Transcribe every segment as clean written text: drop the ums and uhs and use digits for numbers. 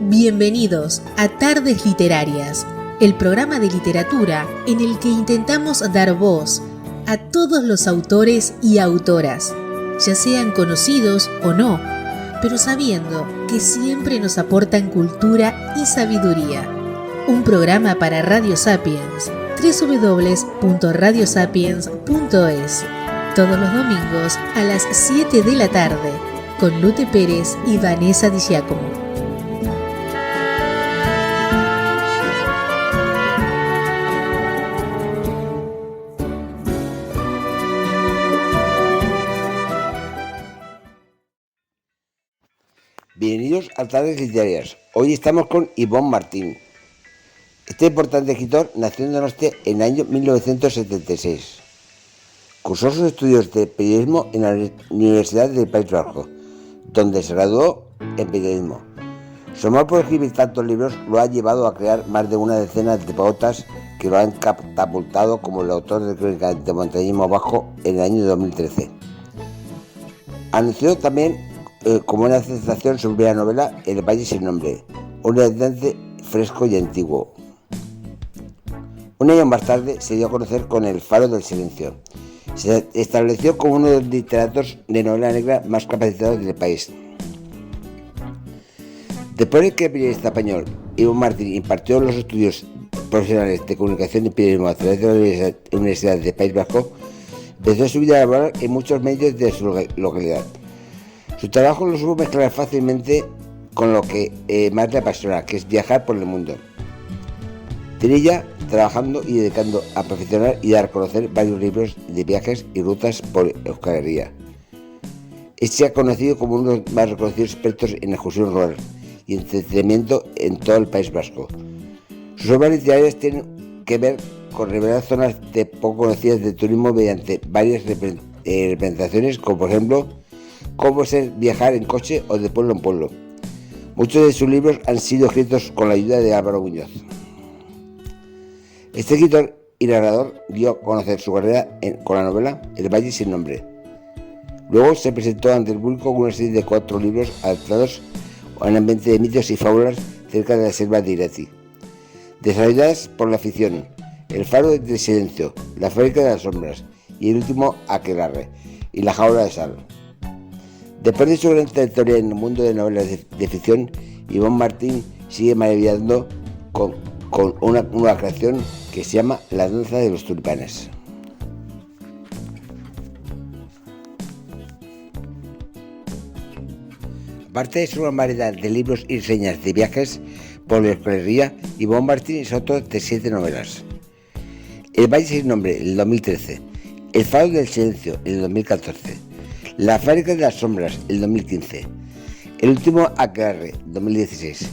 Bienvenidos a Tardes Literarias, el programa de literatura en el que intentamos dar voz a todos los autores y autoras, ya sean conocidos o no, pero sabiendo que siempre nos aportan cultura y sabiduría. Un programa para Radio Sapiens, www.radiosapiens.es, todos los domingos a las 7 de la tarde, con Lute Pérez y Vanessa Di Giacomo. Bienvenidos a Tardes Literarias. Hoy estamos con Ivonne Martín. Este importante escritor nació en Donostia en el año 1976. Cursó sus estudios de periodismo en la Universidad del País Vasco, donde se graduó en periodismo. Su amor por escribir tantos libros lo ha llevado a crear más de una decena de pautas que lo han catapultado como el autor de Crónicas de Montañismo Bajo en el año 2013. Anunció también como una sensación su primera novela, El Valle sin nombre, un editante fresco y antiguo. Un año más tarde se dio a conocer con El Faro del Silencio. Se estableció como uno de los literatos de novela negra más capacitados del país. Después de que el periodista español Ivonne Martín impartió los estudios profesionales de comunicación y periodismo a través de la Universidad del País Vasco, empezó su vida laboral en muchos medios de su localidad. Su trabajo lo supo mezclar fácilmente con lo que más le apasiona, que es viajar por el mundo. Tiene ella trabajando y dedicando a perfeccionar y dar a conocer varios libros de viajes y rutas por Euskal Herria. Se ha conocido como uno de los más reconocidos expertos en excursión rural y entretenimiento en todo el País Vasco. Sus obras literarias tienen que ver con revelar zonas poco conocidas de turismo mediante varias representaciones, como por ejemplo Cómo ser viajar en coche o de pueblo en pueblo. Muchos de sus libros han sido escritos con la ayuda de Álvaro Muñoz. Este escritor y narrador dio a conocer su carrera con la novela El Valle sin nombre. Luego se presentó ante el público con una serie de 4 libros adaptados a un ambiente de mitos y fábulas cerca de la selva de Irati. Desarrolladas por la ficción, El Faro del Silencio, La Fábrica de las Sombras y el último Aquelarre y La Jaula de Sal. Después de su gran trayectoria en el mundo de novelas de ficción, Ivonne Martín sigue maravillando con una nueva creación que se llama La Danza de los Tulipanes. Aparte de su gran variedad de libros y reseñas de viajes por la Euskal Herria, Ivonne Martín es autor de 7 novelas. El Valle sin nombre, en el 2013. El Faro del Silencio, en el 2014. La Fábrica de las Sombras, el 2015. El último Aquelarre, 2016.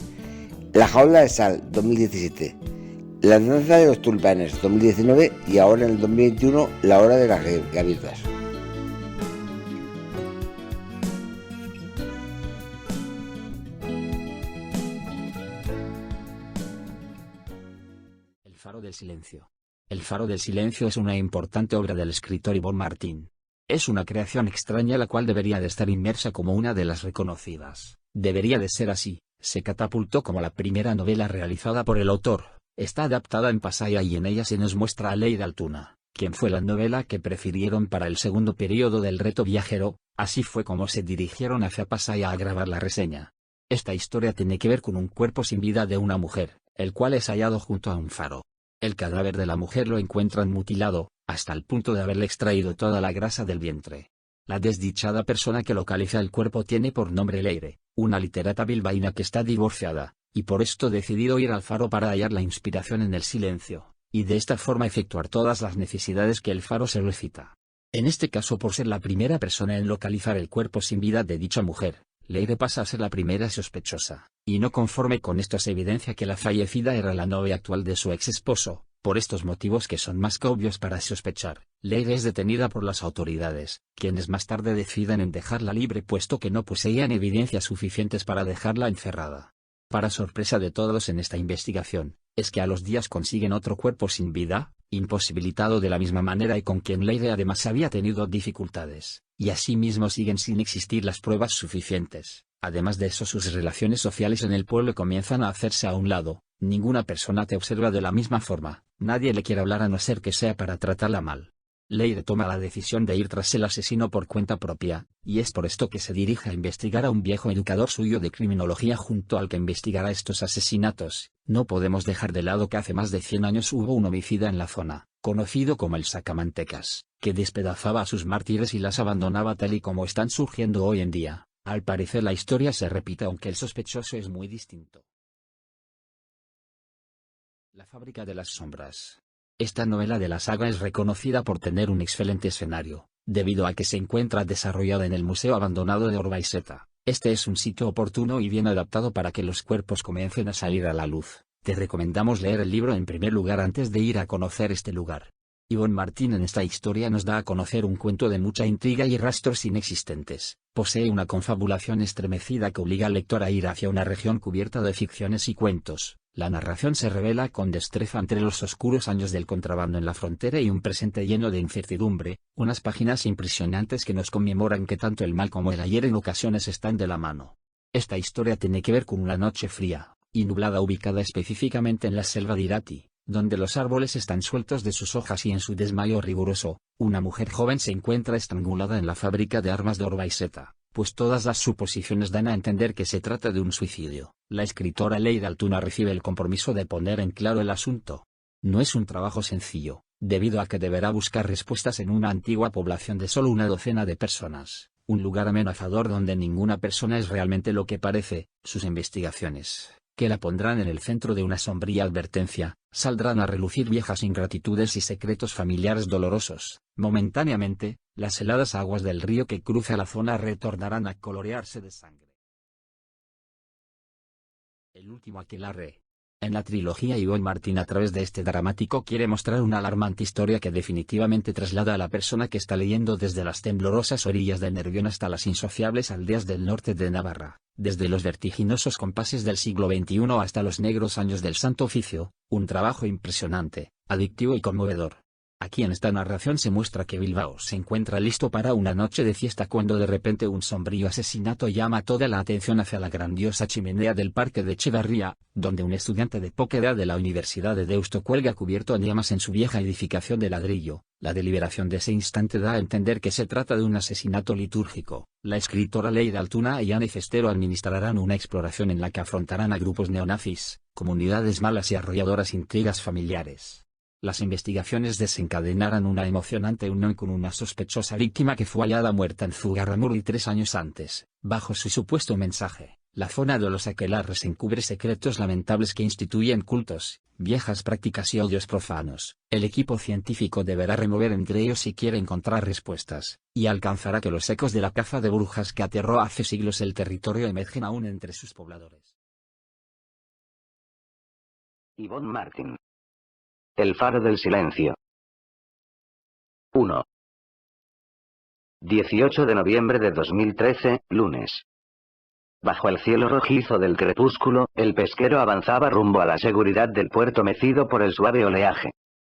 La Jaula de Sal, 2017. La Danza de los Tulipanes, 2019. Y ahora en el 2021, La Hora de las Gaviotas. El Faro del Silencio. El Faro del Silencio es una importante obra del escritor Ivonne Martín. Es una creación extraña la cual debería de estar inmersa como una de las reconocidas. Debería de ser así. Se catapultó como la primera novela realizada por el autor. Está adaptada en Pasaia y en ella se nos muestra a Leire Altuna, quien fue la novela que prefirieron para el segundo periodo del reto viajero. Así fue como se dirigieron hacia Pasaia a grabar la reseña. Esta historia tiene que ver con un cuerpo sin vida de una mujer, el cual es hallado junto a un faro. El cadáver de la mujer lo encuentran mutilado, hasta el punto de haberle extraído toda la grasa del vientre. La desdichada persona que localiza el cuerpo tiene por nombre Leire, una literata bilbaína que está divorciada, y por esto decidido ir al faro para hallar la inspiración en el silencio, y de esta forma efectuar todas las necesidades que el faro se recita. En este caso, por ser la primera persona en localizar el cuerpo sin vida de dicha mujer, Leire pasa a ser la primera sospechosa, y no conforme con esto se evidencia que la fallecida era la novia actual de su ex esposo. Por estos motivos que son más que obvios para sospechar, Leire es detenida por las autoridades, quienes más tarde deciden en dejarla libre puesto que no poseían evidencias suficientes para dejarla encerrada. Para sorpresa de todos en esta investigación, es que a los días consiguen otro cuerpo sin vida, imposibilitado de la misma manera y con quien Leire además había tenido dificultades, y asimismo siguen sin existir las pruebas suficientes. Además de eso, sus relaciones sociales en el pueblo comienzan a hacerse a un lado, ninguna persona te observa de la misma forma, nadie le quiere hablar a no ser que sea para tratarla mal. Leire toma la decisión de ir tras el asesino por cuenta propia, y es por esto que se dirige a investigar a un viejo educador suyo de criminología junto al que investigará estos asesinatos. No podemos dejar de lado que hace más de 100 años hubo un homicida en la zona, conocido como el Sacamantecas, que despedazaba a sus mártires y las abandonaba tal y como están surgiendo hoy en día. Al parecer la historia se repite aunque el sospechoso es muy distinto. La fábrica de las sombras. Esta novela de la saga es reconocida por tener un excelente escenario, debido a que se encuentra desarrollada en el Museo Abandonado de Orbaizeta. Este es un sitio oportuno y bien adaptado para que los cuerpos comiencen a salir a la luz. Te recomendamos leer el libro en primer lugar antes de ir a conocer este lugar. Ivonne Martín en esta historia nos da a conocer un cuento de mucha intriga y rastros inexistentes. Posee una confabulación estremecida que obliga al lector a ir hacia una región cubierta de ficciones y cuentos. La narración se revela con destreza entre los oscuros años del contrabando en la frontera y un presente lleno de incertidumbre, unas páginas impresionantes que nos conmemoran que tanto el mal como el ayer en ocasiones están de la mano. Esta historia tiene que ver con una noche fría y nublada ubicada específicamente en la selva de Irati, donde los árboles están sueltos de sus hojas y en su desmayo riguroso, una mujer joven se encuentra estrangulada en la fábrica de armas de Orbaizeta, pues todas las suposiciones dan a entender que se trata de un suicidio. La escritora Leire Altuna recibe el compromiso de poner en claro el asunto. No es un trabajo sencillo, debido a que deberá buscar respuestas en una antigua población de solo una docena de personas, un lugar amenazador donde ninguna persona es realmente lo que parece. Sus investigaciones, que la pondrán en el centro de una sombría advertencia, saldrán a relucir viejas ingratitudes y secretos familiares dolorosos. Momentáneamente, las heladas aguas del río que cruza la zona retornarán a colorearse de sangre. El último aquelarre. En la trilogía Ivonne Martín a través de este dramático quiere mostrar una alarmante historia que definitivamente traslada a la persona que está leyendo desde las temblorosas orillas del Nervión hasta las insociables aldeas del norte de Navarra, desde los vertiginosos compases del siglo XXI hasta los negros años del Santo Oficio, un trabajo impresionante, adictivo y conmovedor. Aquí en esta narración se muestra que Bilbao se encuentra listo para una noche de fiesta cuando de repente un sombrío asesinato llama toda la atención hacia la grandiosa chimenea del parque de Echevarría, donde un estudiante de poca edad de la Universidad de Deusto cuelga cubierto en llamas en su vieja edificación de ladrillo. La deliberación de ese instante da a entender que se trata de un asesinato litúrgico. La escritora Leire Altuna y Anne Festero administrarán una exploración en la que afrontarán a grupos neonazis, comunidades malas y arrolladoras intrigas familiares. Las investigaciones desencadenarán una emocionante unión con una sospechosa víctima que fue hallada muerta en Zugarramurdi 3 años antes, bajo su supuesto mensaje. La zona de los aquelarres encubre secretos lamentables que instituyen cultos, viejas prácticas y odios profanos. El equipo científico deberá remover entre ellos si quiere encontrar respuestas, y alcanzará que los ecos de la caza de brujas que aterró hace siglos el territorio emergen aún entre sus pobladores. Ivonne Martín. El faro del silencio. 1. 18 de noviembre de 2013, lunes. Bajo el cielo rojizo del crepúsculo, el pesquero avanzaba rumbo a la seguridad del puerto mecido por el suave oleaje.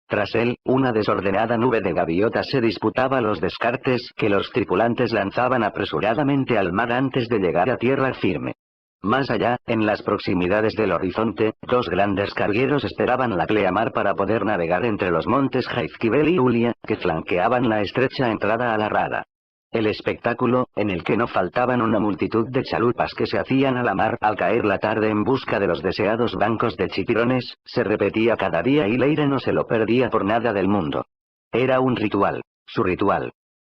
Tras él, una desordenada nube de gaviotas se disputaba los descartes que los tripulantes lanzaban apresuradamente al mar antes de llegar a tierra firme. Más allá, en las proximidades del horizonte, 2 grandes cargueros esperaban la pleamar para poder navegar entre los montes Jaizkibel y Ulia, que flanqueaban la estrecha entrada a la rada. El espectáculo, en el que no faltaban una multitud de chalupas que se hacían a la mar al caer la tarde en busca de los deseados bancos de chipirones, se repetía cada día y Leire no se lo perdía por nada del mundo. Era un ritual, su ritual.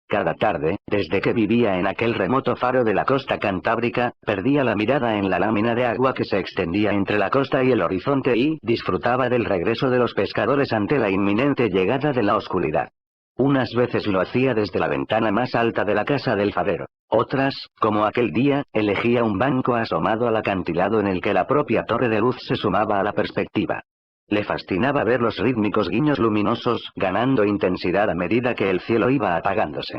Cada tarde, desde que vivía en aquel remoto faro de la costa cantábrica, perdía la mirada en la lámina de agua que se extendía entre la costa y el horizonte y disfrutaba del regreso de los pescadores ante la inminente llegada de la oscuridad. Unas veces lo hacía desde la ventana más alta de la casa del farero. Otras, como aquel día, elegía un banco asomado al acantilado en el que la propia torre de luz se sumaba a la perspectiva. Le fascinaba ver los rítmicos guiños luminosos ganando intensidad a medida que el cielo iba apagándose.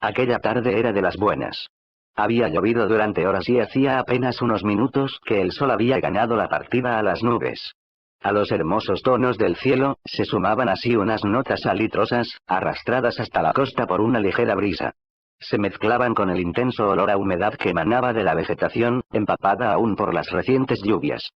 Aquella tarde era de las buenas. Había llovido durante horas y hacía apenas unos minutos que el sol había ganado la partida a las nubes. A los hermosos tonos del cielo, se sumaban así unas notas alitrosas, arrastradas hasta la costa por una ligera brisa. Se mezclaban con el intenso olor a humedad que emanaba de la vegetación, empapada aún por las recientes lluvias.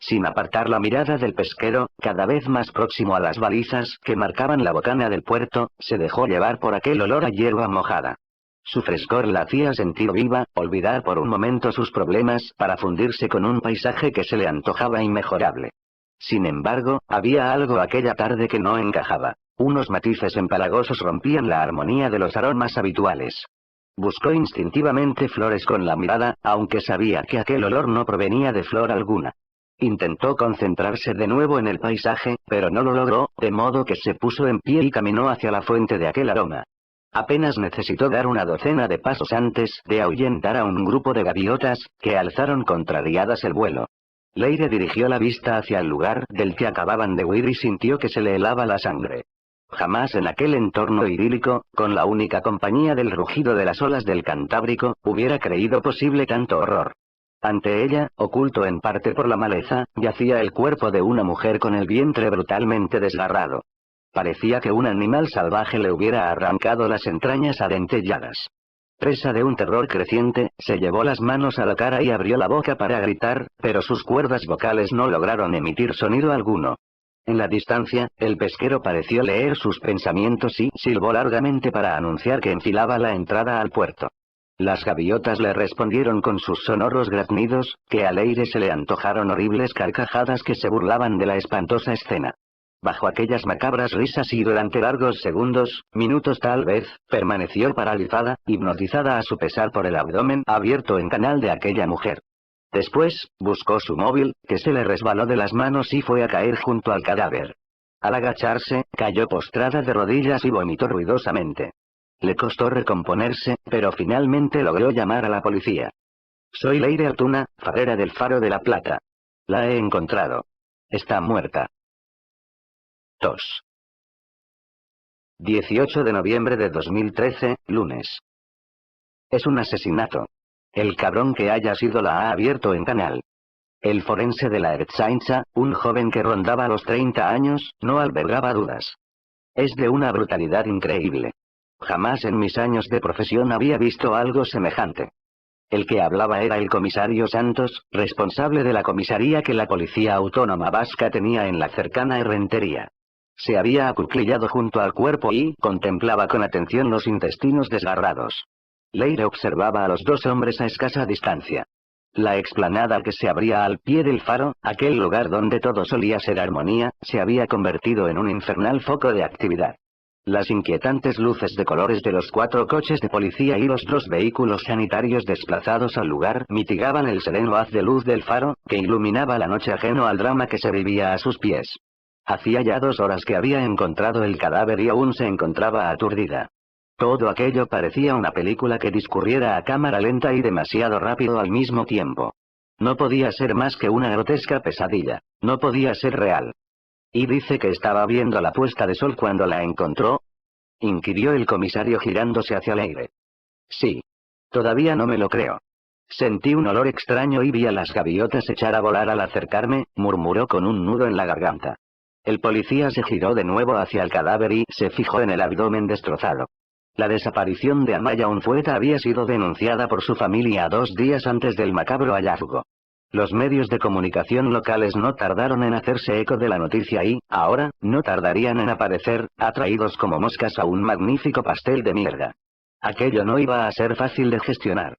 Sin apartar la mirada del pesquero, cada vez más próximo a las balizas que marcaban la bocana del puerto, se dejó llevar por aquel olor a hierba mojada. Su frescor la hacía sentir viva, olvidar por un momento sus problemas para fundirse con un paisaje que se le antojaba inmejorable. Sin embargo, había algo aquella tarde que no encajaba. Unos matices empalagosos rompían la armonía de los aromas habituales. Buscó instintivamente flores con la mirada, aunque sabía que aquel olor no provenía de flor alguna. Intentó concentrarse de nuevo en el paisaje, pero no lo logró, de modo que se puso en pie y caminó hacia la fuente de aquel aroma. Apenas necesitó dar una docena de pasos antes de ahuyentar a un grupo de gaviotas, que alzaron contrariadas el vuelo. Leire dirigió la vista hacia el lugar del que acababan de huir y sintió que se le helaba la sangre. Jamás en aquel entorno idílico, con la única compañía del rugido de las olas del Cantábrico, hubiera creído posible tanto horror. Ante ella, oculto en parte por la maleza, yacía el cuerpo de una mujer con el vientre brutalmente desgarrado. Parecía que un animal salvaje le hubiera arrancado las entrañas adentelladas. Presa de un terror creciente, se llevó las manos a la cara y abrió la boca para gritar, pero sus cuerdas vocales no lograron emitir sonido alguno. En la distancia, el pesquero pareció leer sus pensamientos y silbó largamente para anunciar que enfilaba la entrada al puerto. Las gaviotas le respondieron con sus sonoros graznidos, que al aire se le antojaron horribles carcajadas que se burlaban de la espantosa escena. Bajo aquellas macabras risas y durante largos segundos, minutos tal vez, permaneció paralizada, hipnotizada a su pesar por el abdomen abierto en canal de aquella mujer. Después, buscó su móvil, que se le resbaló de las manos y fue a caer junto al cadáver. Al agacharse, cayó postrada de rodillas y vomitó ruidosamente. Le costó recomponerse, pero finalmente logró llamar a la policía. Soy Leire Altuna, farera del Faro de la Plata. La he encontrado. Está muerta. 2. 18 de noviembre de 2013, lunes. Es un asesinato. El cabrón que haya sido la ha abierto en canal. El forense de la Ertzaintza, un joven que rondaba los 30 años, no albergaba dudas. Es de una brutalidad increíble. Jamás en mis años de profesión había visto algo semejante. El que hablaba era el comisario Santos, responsable de la comisaría que la Policía Autónoma Vasca tenía en la cercana Errentería. Se había acuclillado junto al cuerpo y contemplaba con atención los intestinos desgarrados. Leire observaba a los dos hombres a escasa distancia. La explanada que se abría al pie del faro, aquel lugar donde todo solía ser armonía, se había convertido en un infernal foco de actividad. Las inquietantes luces de colores de los 4 coches de policía y los 2 vehículos sanitarios desplazados al lugar mitigaban el sereno haz de luz del faro, que iluminaba la noche ajeno al drama que se vivía a sus pies. Hacía ya 2 horas que había encontrado el cadáver y aún se encontraba aturdida. Todo aquello parecía una película que discurriera a cámara lenta y demasiado rápido al mismo tiempo. No podía ser más que una grotesca pesadilla. No podía ser real. ¿Y dice que estaba viendo la puesta de sol cuando la encontró?, inquirió el comisario girándose hacia Leire. Sí. Todavía no me lo creo. Sentí un olor extraño y vi a las gaviotas echar a volar al acercarme, murmuró con un nudo en la garganta. El policía se giró de nuevo hacia el cadáver y se fijó en el abdomen destrozado. La desaparición de Amaya Unzueta había sido denunciada por su familia 2 días antes del macabro hallazgo. Los medios de comunicación locales no tardaron en hacerse eco de la noticia y, ahora, no tardarían en aparecer, atraídos como moscas a un magnífico pastel de mierda. Aquello no iba a ser fácil de gestionar.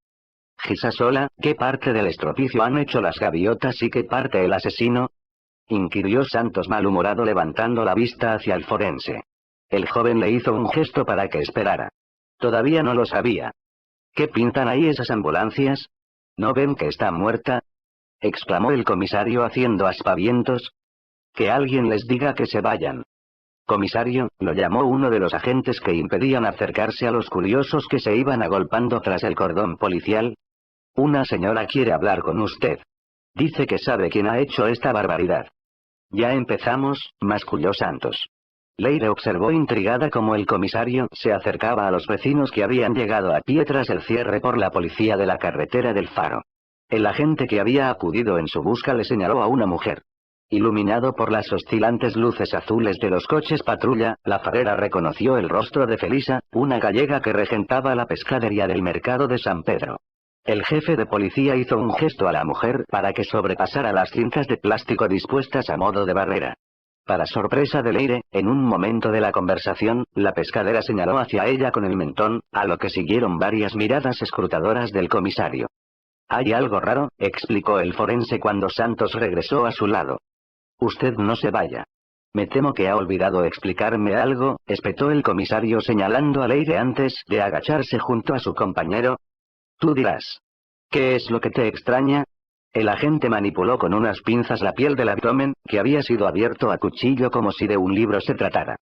Gisasola, ¿qué parte del estropicio han hecho las gaviotas y qué parte el asesino?, inquirió Santos malhumorado levantando la vista hacia el forense. El joven le hizo un gesto para que esperara. Todavía no lo sabía. ¿Qué pintan ahí esas ambulancias? ¿No ven que está muerta?, exclamó el comisario haciendo aspavientos. Que alguien les diga que se vayan. Comisario, lo llamó uno de los agentes que impedían acercarse a los curiosos que se iban agolpando tras el cordón policial. Una señora quiere hablar con usted. Dice que sabe quién ha hecho esta barbaridad. Ya empezamos, masculló Santos. Leire observó intrigada cómo el comisario se acercaba a los vecinos que habían llegado a pie tras el cierre por la policía de la carretera del Faro. El agente que había acudido en su busca le señaló a una mujer. Iluminado por las oscilantes luces azules de los coches patrulla, la farera reconoció el rostro de Felisa, una gallega que regentaba la pescadería del mercado de San Pedro. El jefe de policía hizo un gesto a la mujer para que sobrepasara las cintas de plástico dispuestas a modo de barrera. Para sorpresa de Leire, en un momento de la conversación, la pescadera señaló hacia ella con el mentón, a lo que siguieron varias miradas escrutadoras del comisario. «Hay algo raro», explicó el forense cuando Santos regresó a su lado. «Usted no se vaya. Me temo que ha olvidado explicarme algo», espetó el comisario señalando a Leire antes de agacharse junto a su compañero. «Tú dirás. ¿Qué es lo que te extraña?». El agente manipuló con unas pinzas la piel del abdomen, que había sido abierto a cuchillo como si de un libro se tratara.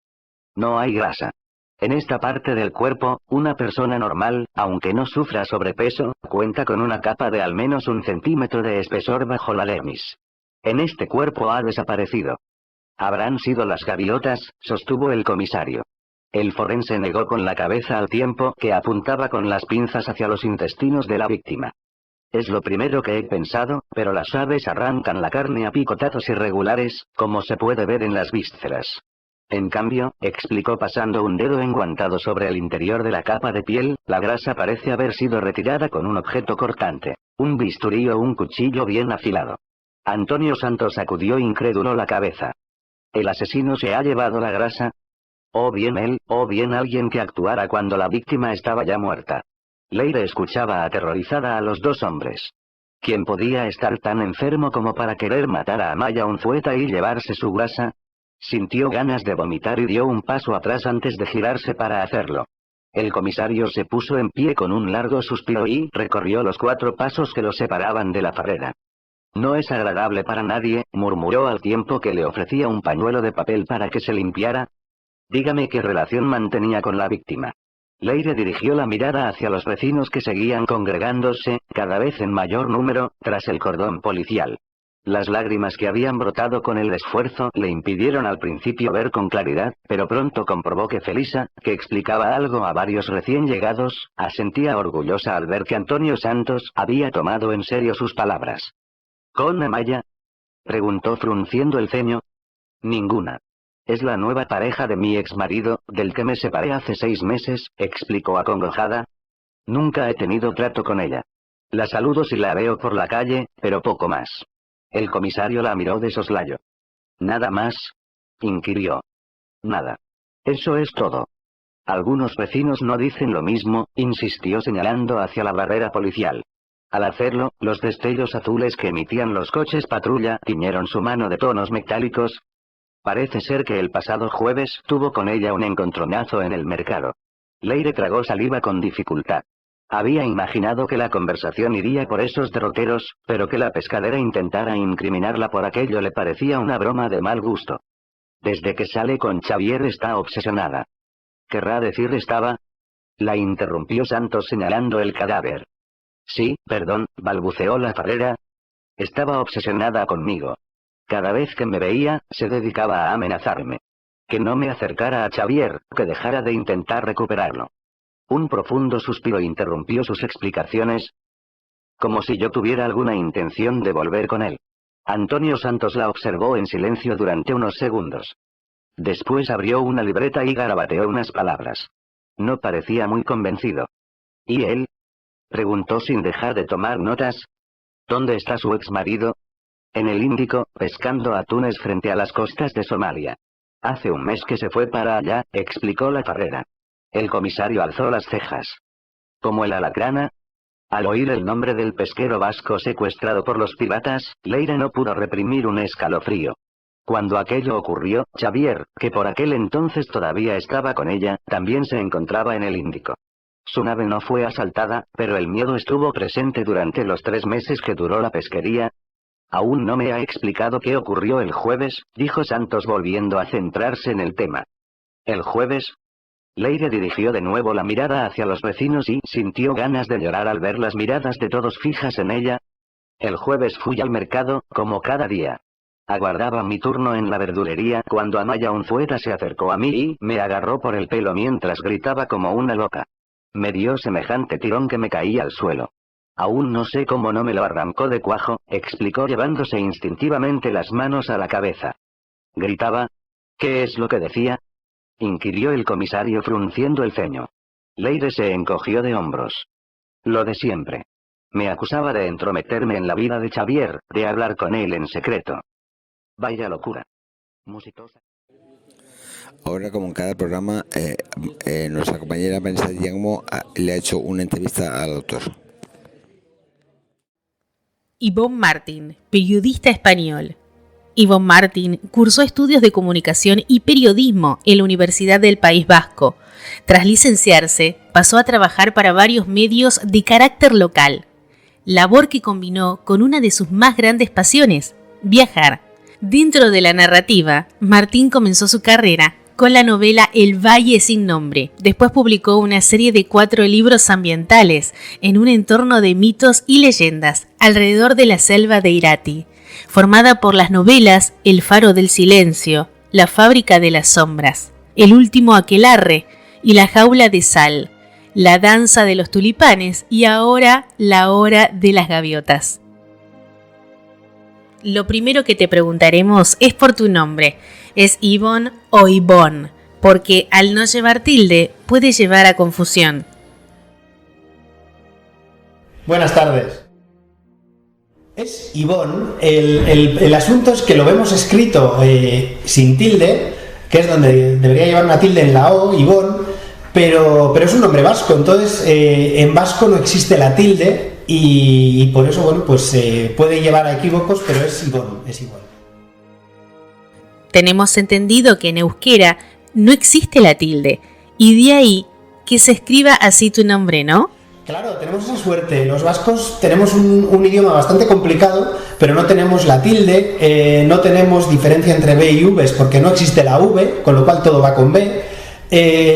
«No hay grasa. En esta parte del cuerpo, una persona normal, aunque no sufra sobrepeso, cuenta con una capa de al menos 1 centímetro de espesor bajo la dermis. En este cuerpo ha desaparecido. Habrán sido las gaviotas», sostuvo el comisario. El forense negó con la cabeza al tiempo que apuntaba con las pinzas hacia los intestinos de la víctima. «Es lo primero que he pensado, pero las aves arrancan la carne a picotazos irregulares, como se puede ver en las vísceras. En cambio», explicó pasando un dedo enguantado sobre el interior de la capa de piel, «la grasa parece haber sido retirada con un objeto cortante, un bisturí o un cuchillo bien afilado». Antonio Santos sacudió incrédulo la cabeza. «¿El asesino se ha llevado la grasa? O bien él, o bien alguien que actuara cuando la víctima estaba ya muerta». Leire escuchaba aterrorizada a los dos hombres. ¿Quién podía estar tan enfermo como para querer matar a Amaya Unzueta y llevarse su grasa? Sintió ganas de vomitar y dio un paso atrás antes de girarse para hacerlo. El comisario se puso en pie con un largo suspiro y recorrió los 4 pasos que lo separaban de la farera. «No es agradable para nadie», murmuró al tiempo que le ofrecía un pañuelo de papel para que se limpiara. «Dígame qué relación mantenía con la víctima». Leire dirigió la mirada hacia los vecinos que seguían congregándose, cada vez en mayor número, tras el cordón policial. Las lágrimas que habían brotado con el esfuerzo le impidieron al principio ver con claridad, pero pronto comprobó que Felisa, que explicaba algo a varios recién llegados, asentía orgullosa al ver que Antonio Santos había tomado en serio sus palabras. «¿Con Amaya?», preguntó frunciendo el ceño. «Ninguna. Es la nueva pareja de mi exmarido, del que me separé hace 6 meses», explicó acongojada. «Nunca he tenido trato con ella. La saludo si la veo por la calle, pero poco más». El comisario la miró de soslayo. «¿Nada más?», inquirió. «Nada. Eso es todo». «Algunos vecinos no dicen lo mismo», insistió señalando hacia la barrera policial. Al hacerlo, los destellos azules que emitían los coches patrulla tiñeron su mano de tonos metálicos. «Parece ser que el pasado jueves tuvo con ella un encontronazo en el mercado». Leire tragó saliva con dificultad. Había imaginado que la conversación iría por esos derroteros, pero que la pescadera intentara incriminarla por aquello le parecía una broma de mal gusto. «Desde que sale con Xavier está obsesionada». «¿Querrá decir estaba?», la interrumpió Santos señalando el cadáver. «Sí, perdón», balbuceó la farera. «Estaba obsesionada conmigo. Cada vez que me veía, se dedicaba a amenazarme. Que no me acercara a Xavier, que dejara de intentar recuperarlo». Un profundo suspiro interrumpió sus explicaciones. «Como si yo tuviera alguna intención de volver con él». Antonio Santos la observó en silencio durante unos segundos. Después abrió una libreta y garabateó unas palabras. No parecía muy convencido. «¿Y él?», preguntó sin dejar de tomar notas. «¿Dónde está su exmarido?». «En el Índico, pescando atunes frente a las costas de Somalia. Hace un mes que se fue para allá», explicó la farera. El comisario alzó las cejas. «¿Como el alacrana?». Al oír el nombre del pesquero vasco secuestrado por los piratas, Leire no pudo reprimir un escalofrío. Cuando aquello ocurrió, Xavier, que por aquel entonces todavía estaba con ella, también se encontraba en el Índico. Su nave no fue asaltada, pero el miedo estuvo presente durante los 3 meses que duró la pesquería. «Aún no me ha explicado qué ocurrió el jueves», dijo Santos volviendo a centrarse en el tema. «¿El jueves?». Leire dirigió de nuevo la mirada hacia los vecinos y sintió ganas de llorar al ver las miradas de todos fijas en ella. «El jueves fui al mercado, como cada día. Aguardaba mi turno en la verdulería cuando Amaya Unzueta se acercó a mí y me agarró por el pelo mientras gritaba como una loca. Me dio semejante tirón que me caí al suelo. Aún no sé cómo no me lo arrancó de cuajo, explicó llevándose instintivamente las manos a la cabeza. Gritaba. ¿Qué es lo que decía? Inquirió el comisario frunciendo el ceño. Leire se encogió de hombros. Lo de siempre. Me acusaba de entrometerme en la vida de Xavier, de hablar con él en secreto. Vaya locura. Musicosa. Ahora, como en cada programa, nuestra compañera Vanessa Diagmo le ha hecho una entrevista al autor. Ibon Martín, periodista español. Ibon Martín cursó estudios de comunicación y periodismo en la Universidad del País Vasco. Tras licenciarse, pasó a trabajar para varios medios de carácter local, labor que combinó con una de sus más grandes pasiones, viajar. Dentro de la narrativa, Martín comenzó su carrera con la novela El Valle sin Nombre. Después publicó una serie de 4 libros ambientales en un entorno de mitos y leyendas alrededor de la selva de Irati, formada por las novelas El Faro del Silencio, La Fábrica de las Sombras, El Último Aquelarre y La Jaula de Sal, La Danza de los Tulipanes y ahora La Hora de las Gaviotas. Lo primero que te preguntaremos es por tu nombre. ¿Es Ibon o Ibon? Porque al no llevar tilde puede llevar a confusión. Buenas tardes. Es Ibon. El asunto es que lo vemos escrito sin tilde, que es donde debería llevar una tilde en la O, Ibon, pero es un nombre vasco, entonces en vasco no existe la tilde y por eso, bueno, pues puede llevar a equívocos, pero es Ibon, es igual. Tenemos entendido que en euskera no existe la tilde, y de ahí que se escriba así tu nombre, ¿no? Claro, tenemos esa suerte. Los vascos tenemos un idioma bastante complicado, pero no tenemos la tilde, no tenemos diferencia entre B y V, porque no existe la V, con lo cual todo va con B,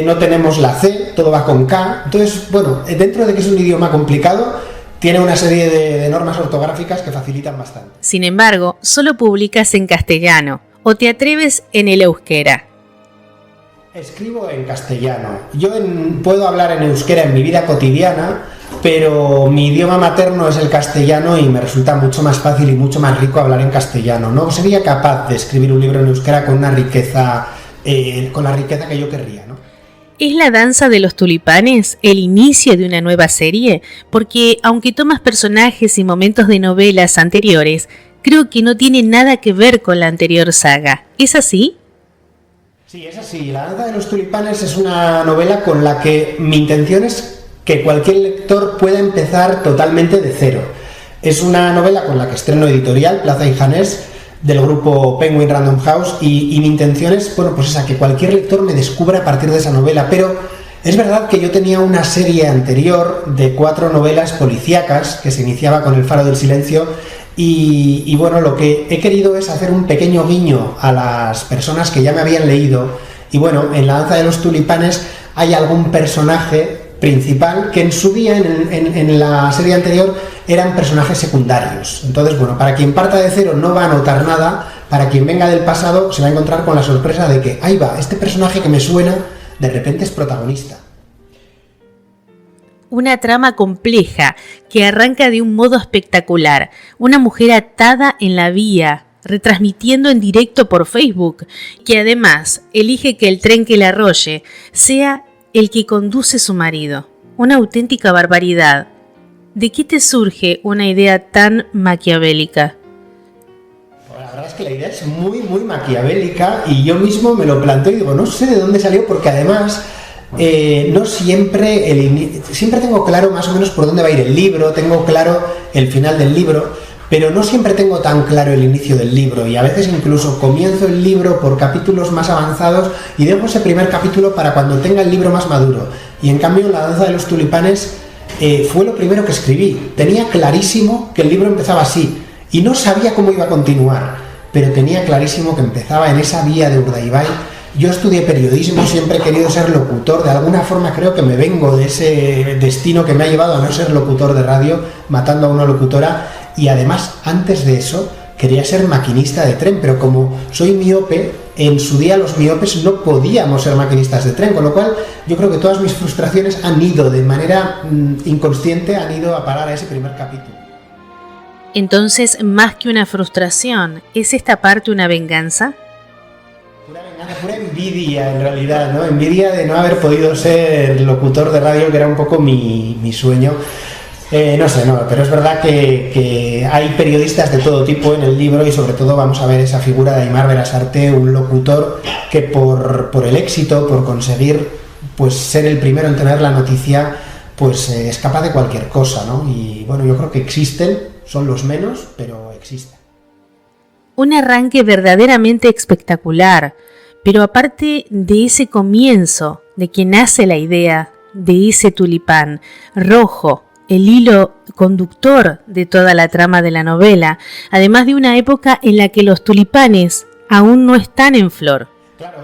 no tenemos la C, todo va con K. Entonces, bueno, dentro de que es un idioma complicado, tiene una serie de normas ortográficas que facilitan bastante. Sin embargo, solo publicas en castellano, ¿o te atreves en el euskera? Escribo en castellano. Yo puedo hablar en euskera en mi vida cotidiana, pero mi idioma materno es el castellano y me resulta mucho más fácil y mucho más rico hablar en castellano. No sería capaz de escribir un libro en euskera con una riqueza, con la riqueza que yo querría, ¿no? ¿Es La Danza de los Tulipanes el inicio de una nueva serie? Porque aunque tomas personajes y momentos de novelas anteriores, creo que no tiene nada que ver con la anterior saga. ¿Es así? Sí, es así. La Danza de los Tulipanes es una novela con la que mi intención es que cualquier lector pueda empezar totalmente de cero. Es una novela con la que estreno editorial, Plaza y Janés, del grupo Penguin Random House, y mi intención es, bueno, pues esa, que cualquier lector me descubra a partir de esa novela. Pero es verdad que yo tenía una serie anterior de 4 novelas policíacas que se iniciaba con El Faro del Silencio. Y bueno, lo que he querido es hacer un pequeño guiño a las personas que ya me habían leído. Y bueno, en La Danza de los Tulipanes hay algún personaje principal que en su día, en la serie anterior, eran personajes secundarios. Entonces, bueno, para quien parta de cero no va a notar nada, para quien venga del pasado se va a encontrar con la sorpresa de que, ahí va, este personaje que me suena, de repente es protagonista. Una trama compleja que arranca de un modo espectacular. Una mujer atada en la vía, retransmitiendo en directo por Facebook, que además elige que el tren que la arrolle sea el que conduce su marido. Una auténtica barbaridad. ¿De qué te surge una idea tan maquiavélica? La verdad es que la idea es muy, muy maquiavélica y yo mismo me lo planteo y digo, no sé de dónde salió, porque además no siempre tengo claro más o menos por dónde va a ir el libro, tengo claro el final del libro, pero no siempre tengo tan claro el inicio del libro, y a veces incluso comienzo el libro por capítulos más avanzados y dejo ese primer capítulo para cuando tenga el libro más maduro. Y en cambio La Danza de los Tulipanes fue lo primero que escribí. Tenía clarísimo que el libro empezaba así y no sabía cómo iba a continuar, pero tenía clarísimo que empezaba en esa vía de Urdaibai. Yo estudié periodismo, siempre he querido ser locutor, de alguna forma creo que me vengo de ese destino que me ha llevado a no ser locutor de radio, matando a una locutora, y además antes de eso quería ser maquinista de tren, pero como soy miope, en su día los miopes no podíamos ser maquinistas de tren, con lo cual yo creo que todas mis frustraciones han ido de manera inconsciente, han ido a parar a ese primer capítulo. Entonces, más que una frustración, ¿es esta parte una venganza? Pura venganza, pura envidia en realidad, ¿no? Envidia de no haber podido ser locutor de radio, que era un poco mi sueño. No sé, pero es verdad que hay periodistas de todo tipo en el libro y sobre todo vamos a ver esa figura de Aimar Berasarte, un locutor que por el éxito, por conseguir pues ser el primero en tener la noticia, pues es capaz de cualquier cosa, ¿no? Y bueno, yo creo que existen, son los menos, pero existen. Un arranque verdaderamente espectacular, pero aparte de ese comienzo, de que nace la idea de ese tulipán rojo, el hilo conductor de toda la trama de la novela, además de una época en la que los tulipanes aún no están en flor. Claro,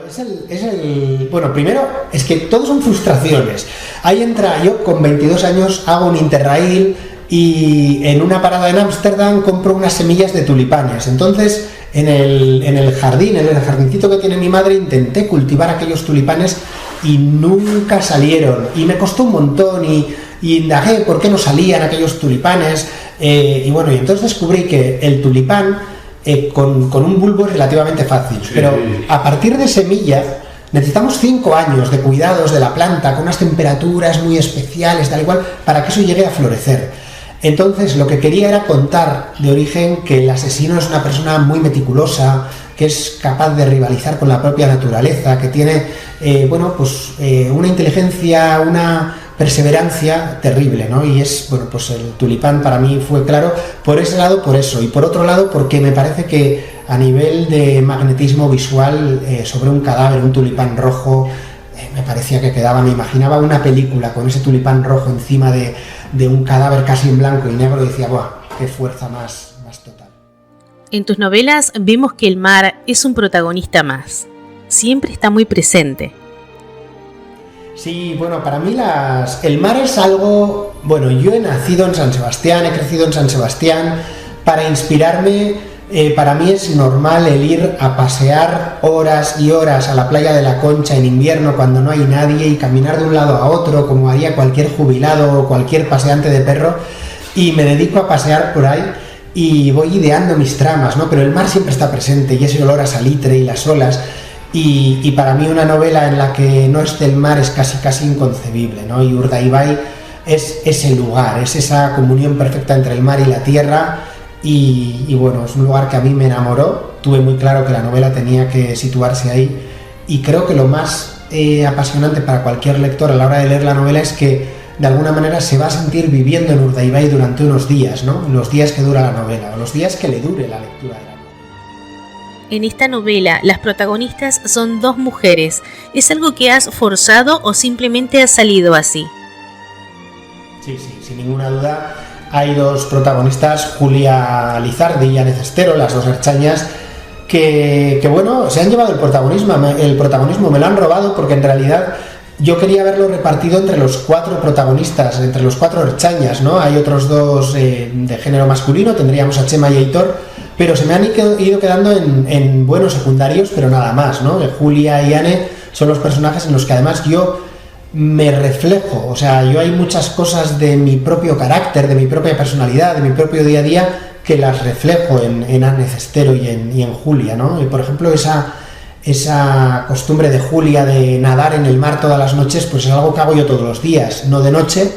bueno, primero es que todos son frustraciones. Ahí entra, yo con 22 años hago un Interrail y en una parada en Ámsterdam compro unas semillas de tulipanes. Entonces, en el jardincito que tiene mi madre, intenté cultivar aquellos tulipanes y nunca salieron. Y me costó un montón y indagué por qué no salían aquellos tulipanes. Y bueno, y entonces descubrí que el tulipán con un bulbo es relativamente fácil, sí. Pero a partir de semilla necesitamos 5 años de cuidados de la planta, con unas temperaturas muy especiales, tal y cual, para que eso llegue a florecer. Entonces lo que quería era contar de origen que el asesino es una persona muy meticulosa, que es capaz de rivalizar con la propia naturaleza, que tiene una inteligencia, una perseverancia terrible, ¿no? Y es, bueno, pues el tulipán para mí fue claro por ese lado, por eso, y por otro lado porque me parece que a nivel de magnetismo visual sobre un cadáver, un tulipán rojo, me parecía que quedaba, me imaginaba una película con ese tulipán rojo encima de un cadáver casi en blanco y negro y decía, ¡buah! ¡Qué fuerza más total! En tus novelas vemos que el mar es un protagonista más. Siempre está muy presente. Sí, bueno, para mí el mar es algo... Bueno, yo he nacido en San Sebastián, he crecido en San Sebastián. Para inspirarme, para mí es normal el ir a pasear horas y horas a la playa de la Concha en invierno cuando no hay nadie y caminar de un lado a otro como haría cualquier jubilado o cualquier paseante de perro, y me dedico a pasear por ahí y voy ideando mis tramas, ¿no? Pero el mar siempre está presente y ese olor a salitre y las olas. Y para mí una novela en la que no esté el mar es casi inconcebible, ¿no? Y Urdaibai es ese lugar, es esa comunión perfecta entre el mar y la tierra y bueno, es un lugar que a mí me enamoró. Tuve muy claro que la novela tenía que situarse ahí y creo que lo más apasionante para cualquier lector a la hora de leer la novela es que de alguna manera se va a sentir viviendo en Urdaibai durante unos días, ¿no? Los días que dura la novela o los días que le dure la lectura de la novela. En esta novela, las protagonistas son 2 mujeres. ¿Es algo que has forzado o simplemente ha salido así? Sí, sin ninguna duda. Hay 2 protagonistas, Julia Lizardi y Anne Cestero, las 2 erchañas, que bueno, se han llevado el protagonismo, me lo han robado porque en realidad yo quería verlo repartido entre los 4 protagonistas, entre los 4 erchañas, ¿no? Hay otros 2 de género masculino, tendríamos a Chema y Aitor, pero se me han ido quedando en buenos secundarios, pero nada más, ¿no? Julia y Anne son los personajes en los que además yo me reflejo, o sea, yo hay muchas cosas de mi propio carácter, de mi propia personalidad, de mi propio día a día, que las reflejo en Anne Cestero y en Julia, ¿no? Y por ejemplo, esa costumbre de Julia de nadar en el mar todas las noches, pues es algo que hago yo todos los días, no de noche,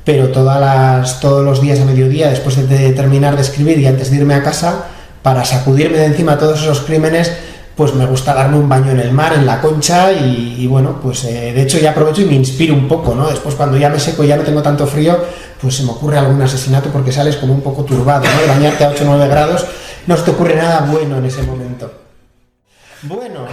pero todos los días a mediodía, después de terminar de escribir y antes de irme a casa, para sacudirme de encima todos esos crímenes, pues me gusta darme un baño en el mar, en la Concha, y bueno, pues de hecho ya aprovecho y me inspiro un poco, ¿no? Después cuando ya me seco y ya no tengo tanto frío, pues se me ocurre algún asesinato porque sales como un poco turbado, ¿no? De bañarte a 8 o 9 grados, no se te ocurre nada bueno en ese momento. Bueno,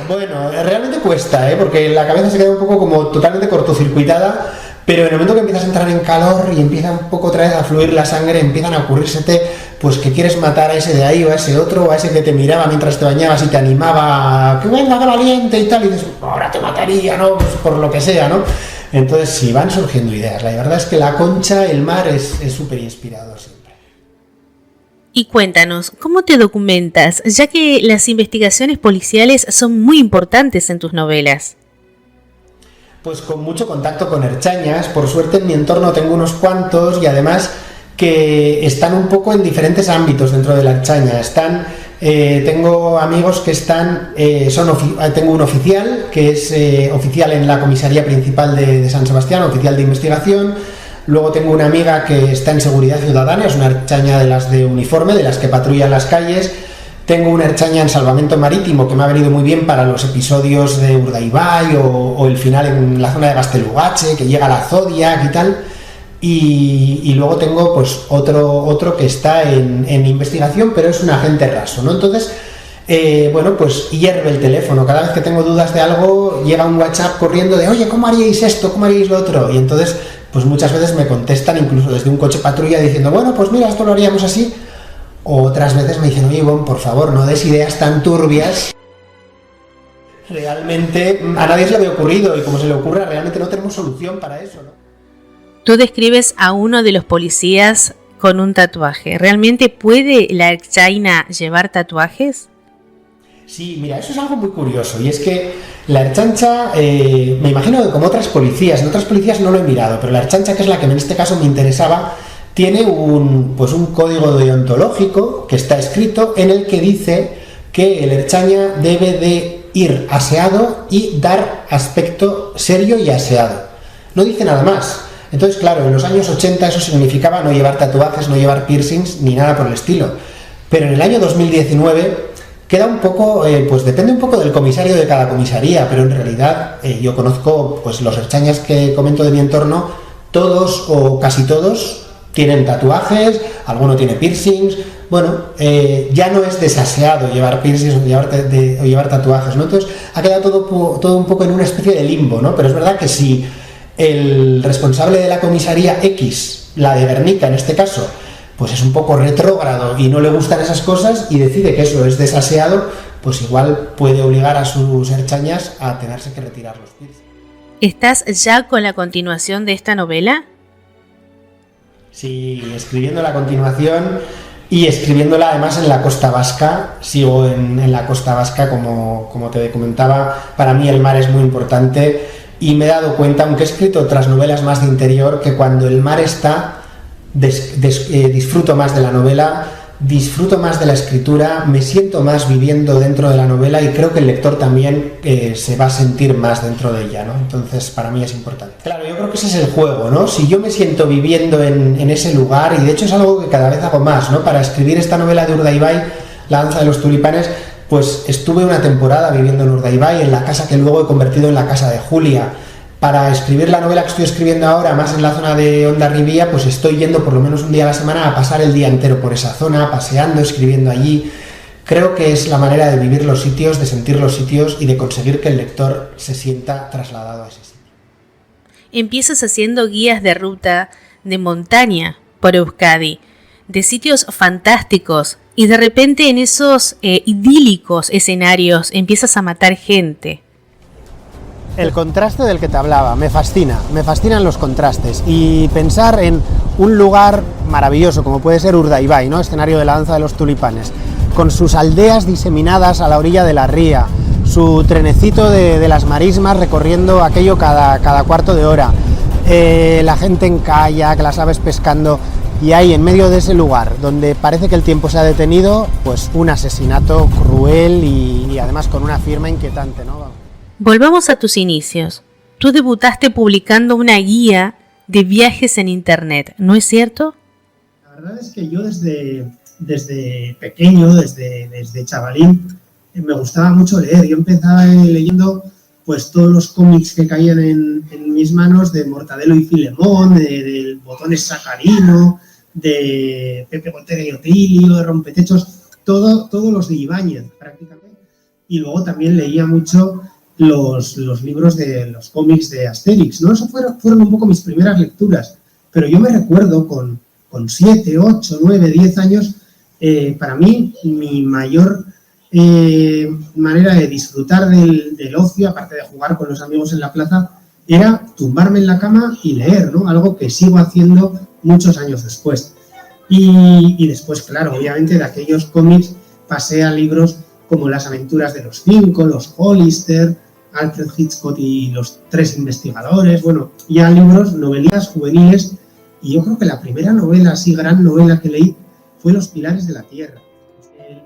realmente cuesta, porque la cabeza se queda un poco como totalmente cortocircuitada, pero en el momento que empiezas a entrar en calor y empieza un poco otra vez a fluir la sangre, empiezan a ocurrírsete pues que quieres matar a ese de ahí o a ese otro, o a ese que te miraba mientras te bañabas y te animaba, que venga, que valiente y tal, y dices, ahora te mataría, ¿no? Pues por lo que sea, ¿no? Entonces sí, van surgiendo ideas. La verdad es que la Concha, el mar, es súper inspirador siempre. Y cuéntanos, ¿cómo te documentas? Ya que las investigaciones policiales son muy importantes en tus novelas. Pues con mucho contacto con ertzañas. Por suerte en mi entorno tengo unos cuantos y además que están un poco en diferentes ámbitos dentro de la ertzaña. Tengo amigos que tengo un oficial que es oficial en la comisaría principal de San Sebastián, oficial de investigación. Luego tengo una amiga que está en seguridad ciudadana, es una ertzaña de las de uniforme, de las que patrullan las calles. Tengo una ertzaña en salvamento marítimo que me ha venido muy bien para los episodios de Urdaibai o el final en la zona de Gaztelugatxe, que llega a la Zodiac y tal. Y luego tengo pues otro que está en investigación, pero es un agente raso, ¿no? Entonces, pues hierve el teléfono. Cada vez que tengo dudas de algo, llega un WhatsApp corriendo de, oye, ¿cómo haríais esto? ¿Cómo haríais lo otro? Y entonces, pues muchas veces me contestan incluso desde un coche patrulla diciendo, bueno, pues mira, esto lo haríamos así. O otras veces me dicen, oye, Ivonne, por favor, no des ideas tan turbias. Realmente a nadie se le había ocurrido y como se le ocurra, realmente no tenemos solución para eso, ¿no? Tú describes a uno de los policías con un tatuaje. ¿Realmente puede la ertzaina llevar tatuajes? Sí, mira, eso es algo muy curioso, y es que la Ertzaintza, me imagino que como otras policías, en otras policías no lo he mirado, pero la Ertzaintza, que es la que en este caso me interesaba, tiene un código deontológico que está escrito en el que dice que el ertzaina debe de ir aseado y dar aspecto serio y aseado. No dice nada más. Entonces, claro, en los años 80 eso significaba no llevar tatuajes, no llevar piercings, ni nada por el estilo. Pero en el año 2019... queda un poco, pues depende un poco del comisario de cada comisaría, pero en realidad yo conozco pues los ertzainas que comento de mi entorno, todos o casi todos tienen tatuajes, alguno tiene piercings. Bueno, ya no es desaseado llevar piercings o llevar tatuajes, ¿no? Entonces ha quedado todo un poco en una especie de limbo, ¿no? Pero es verdad que si el responsable de la comisaría X, la de Guernica en este caso, pues es un poco retrógrado y no le gustan esas cosas y decide que eso es desaseado, pues igual puede obligar a sus ertzainas a tenerse que retirar los piercings. ¿Estás ya con la continuación de esta novela? Sí, escribiendo la continuación y escribiéndola además en la Costa Vasca. Sigo en la Costa Vasca, como te comentaba, para mí el mar es muy importante y me he dado cuenta, aunque he escrito otras novelas más de interior, que cuando el mar está... disfruto más de la novela, disfruto más de la escritura, me siento más viviendo dentro de la novela y creo que el lector también se va a sentir más dentro de ella, ¿no? Entonces para mí es importante. Claro, yo creo que ese es el juego, ¿no? Si yo me siento viviendo en ese lugar, y de hecho es algo que cada vez hago más, ¿no? Para escribir esta novela de Urdaibai, La danza de los tulipanes, pues estuve una temporada viviendo en Urdaibai, en la casa que luego he convertido en la casa de Julia. Para escribir la novela que estoy escribiendo ahora, más en la zona de Hondarribia, pues estoy yendo por lo menos un día a la semana a pasar el día entero por esa zona, paseando, escribiendo allí. Creo que es la manera de vivir los sitios, de sentir los sitios y de conseguir que el lector se sienta trasladado a ese sitio. Empiezas haciendo guías de ruta de montaña por Euskadi, de sitios fantásticos, y de repente en esos idílicos escenarios empiezas a matar gente. El contraste del que te hablaba, me fascinan los contrastes, y pensar en un lugar maravilloso como puede ser Urdaibai, ¿no? Escenario de la danza de los tulipanes, con sus aldeas diseminadas a la orilla de la ría, su trenecito de las marismas recorriendo aquello cada cuarto de hora, la gente en kayak, las aves pescando, y ahí en medio de ese lugar donde parece que el tiempo se ha detenido, pues un asesinato cruel y además con una firma inquietante, ¿no? Volvamos a tus inicios. Tú debutaste publicando una guía de viajes en internet, ¿no es cierto? La verdad es que yo desde pequeño, desde chavalín, me gustaba mucho leer. Yo empezaba leyendo pues todos los cómics que caían en mis manos, de Mortadelo y Filemón, del Botones Sacarino, de Pepe Gotera y Otilio, de Rompetechos, todos los de Ibáñez prácticamente. Y luego también leía mucho los libros de los cómics de Asterix, ¿no? Eso fueron un poco mis primeras lecturas, pero yo me recuerdo con 7, 8, 9, 10 años, para mí mi mayor manera de disfrutar del ocio, aparte de jugar con los amigos en la plaza, era tumbarme en la cama y leer, ¿no? Algo que sigo haciendo muchos años después. Y después, claro, obviamente de aquellos cómics pasé a libros como Las aventuras de los cinco, Los Hollister, Alfred Hitchcock y los tres investigadores, bueno, ya libros, novelillas juveniles, y yo creo que la primera novela, así gran novela que leí, fue Los Pilares de la Tierra.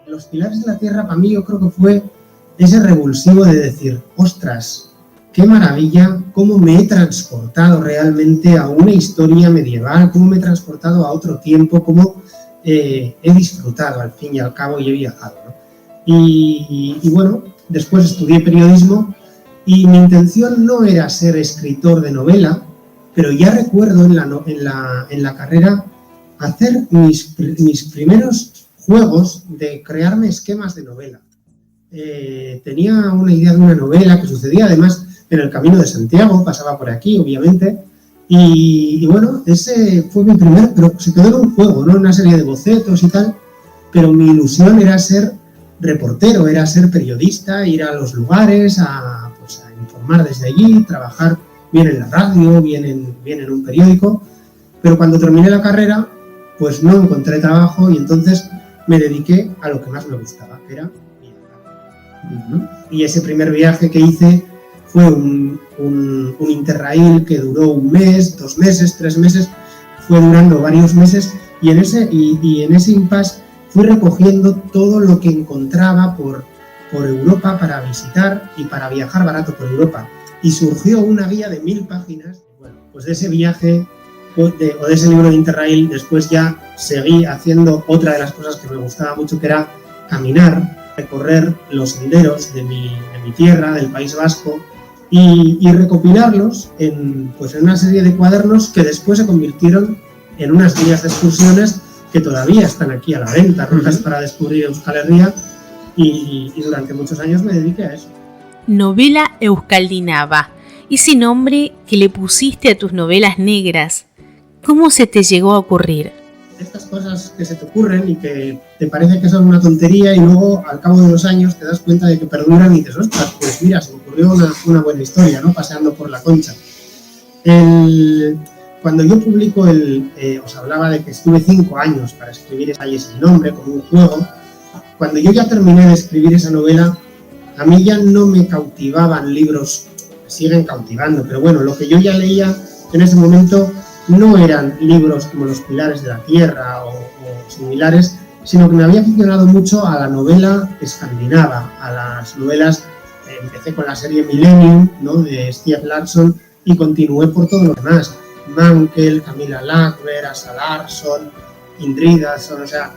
Los Pilares de la Tierra para mí yo creo que fue ese revulsivo de decir, ostras, qué maravilla, cómo me he transportado realmente a una historia medieval, cómo me he transportado a otro tiempo, cómo he disfrutado al fin y al cabo y he viajado, ¿no? Y bueno, después estudié periodismo y mi intención no era ser escritor de novela, pero ya recuerdo en la carrera hacer mis primeros juegos de crearme esquemas de novela. Tenía una idea de una novela que sucedía además en el Camino de Santiago, pasaba por aquí, obviamente, y bueno, ese fue mi primer, pero se quedó en un juego, ¿no? Una serie de bocetos y tal, pero mi ilusión era ser reportero, era ser periodista, ir a los lugares, a informar desde allí, trabajar bien en la radio, bien en un periódico, pero cuando terminé la carrera, pues no encontré trabajo y entonces me dediqué a lo que más me gustaba, que era viajar. Y ese primer viaje que hice fue un Interrail que duró 1 mes, 2 meses, 3 meses, fue durando varios meses y en ese impasse fui recogiendo todo lo que encontraba por Europa para visitar y para viajar barato por Europa. Y surgió una guía de 1000 páginas. Bueno, pues de ese viaje o de ese libro de Interrail, después ya seguí haciendo otra de las cosas que me gustaba mucho, que era caminar, recorrer los senderos de mi tierra, del País Vasco, y recopilarlos en una serie de cuadernos que después se convirtieron en unas guías de excursiones que todavía están aquí a la venta, rutas para descubrir Euskal Herria, y durante muchos años me dediqué a eso. Novela Euskaldinava, ese nombre que le pusiste a tus novelas negras, ¿cómo se te llegó a ocurrir? Estas cosas que se te ocurren y que te parece que son una tontería y luego al cabo de los años te das cuenta de que perduran y dices, ostras, pues mira, se me ocurrió una buena historia, ¿no? Paseando por la Concha. Cuando yo publico os hablaba de que estuve 5 años para escribir Calle sin nombre, como un juego. Cuando yo ya terminé de escribir esa novela, a mí ya no me cautivaban libros, me siguen cautivando, pero bueno, lo que yo ya leía en ese momento no eran libros como Los Pilares de la Tierra o similares, sino que me había aficionado mucho a la novela escandinava, a las novelas, empecé con la serie Millennium, ¿no?, de Stieg Larsson, y continué por todo lo demás. Mankell, Camilla Lackberg, Asa Larsson, Indridason, o sea,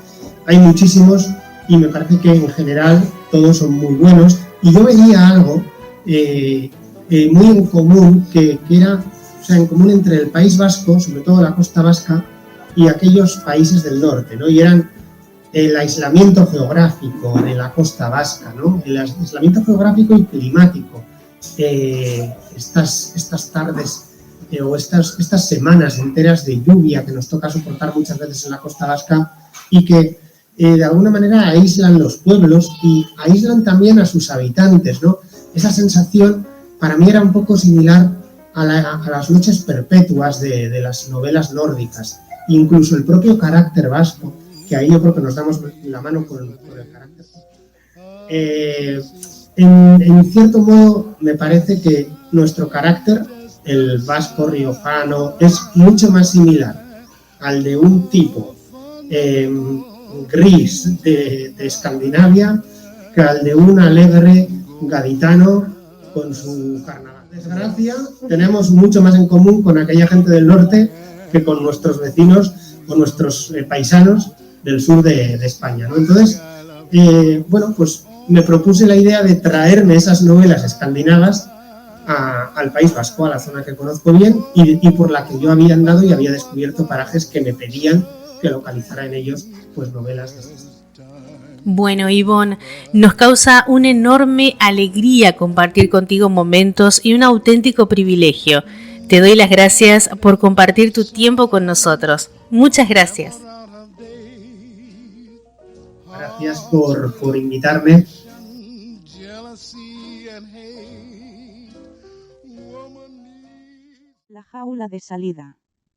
hay muchísimos y me parece que en general todos son muy buenos. Y yo veía algo muy en común, que era, o sea, en común entre el País Vasco, sobre todo la costa vasca, y aquellos países del norte, ¿no? Y eran el aislamiento geográfico de la costa vasca, ¿no? El aislamiento geográfico y climático. Estas tardes o estas semanas enteras de lluvia que nos toca soportar muchas veces en la costa vasca y que de alguna manera aíslan los pueblos y aíslan también a sus habitantes, ¿no? Esa sensación para mí era un poco similar a las noches perpetuas de las novelas nórdicas. Incluso el propio carácter vasco, que ahí yo creo que nos damos la mano con el carácter. En cierto modo me parece que nuestro carácter, el vasco riojano, es mucho más similar al de un tipo gris de Escandinavia que al de un alegre gaditano con su carnaval. Desgracia, tenemos mucho más en común con aquella gente del norte que con nuestros vecinos o nuestros paisanos del sur de España, ¿no? Entonces, bueno, pues me propuse la idea de traerme esas novelas escandinavas al País Vasco, a la zona que conozco bien y por la que yo había andado y había descubierto parajes que me pedían que localizara en ellos pues novelas de estas. Bueno, Ivonne, nos causa una enorme alegría compartir contigo momentos y un auténtico privilegio. Te doy las gracias por compartir tu tiempo con nosotros. Muchas gracias. Gracias por invitarme. La jaula de salida.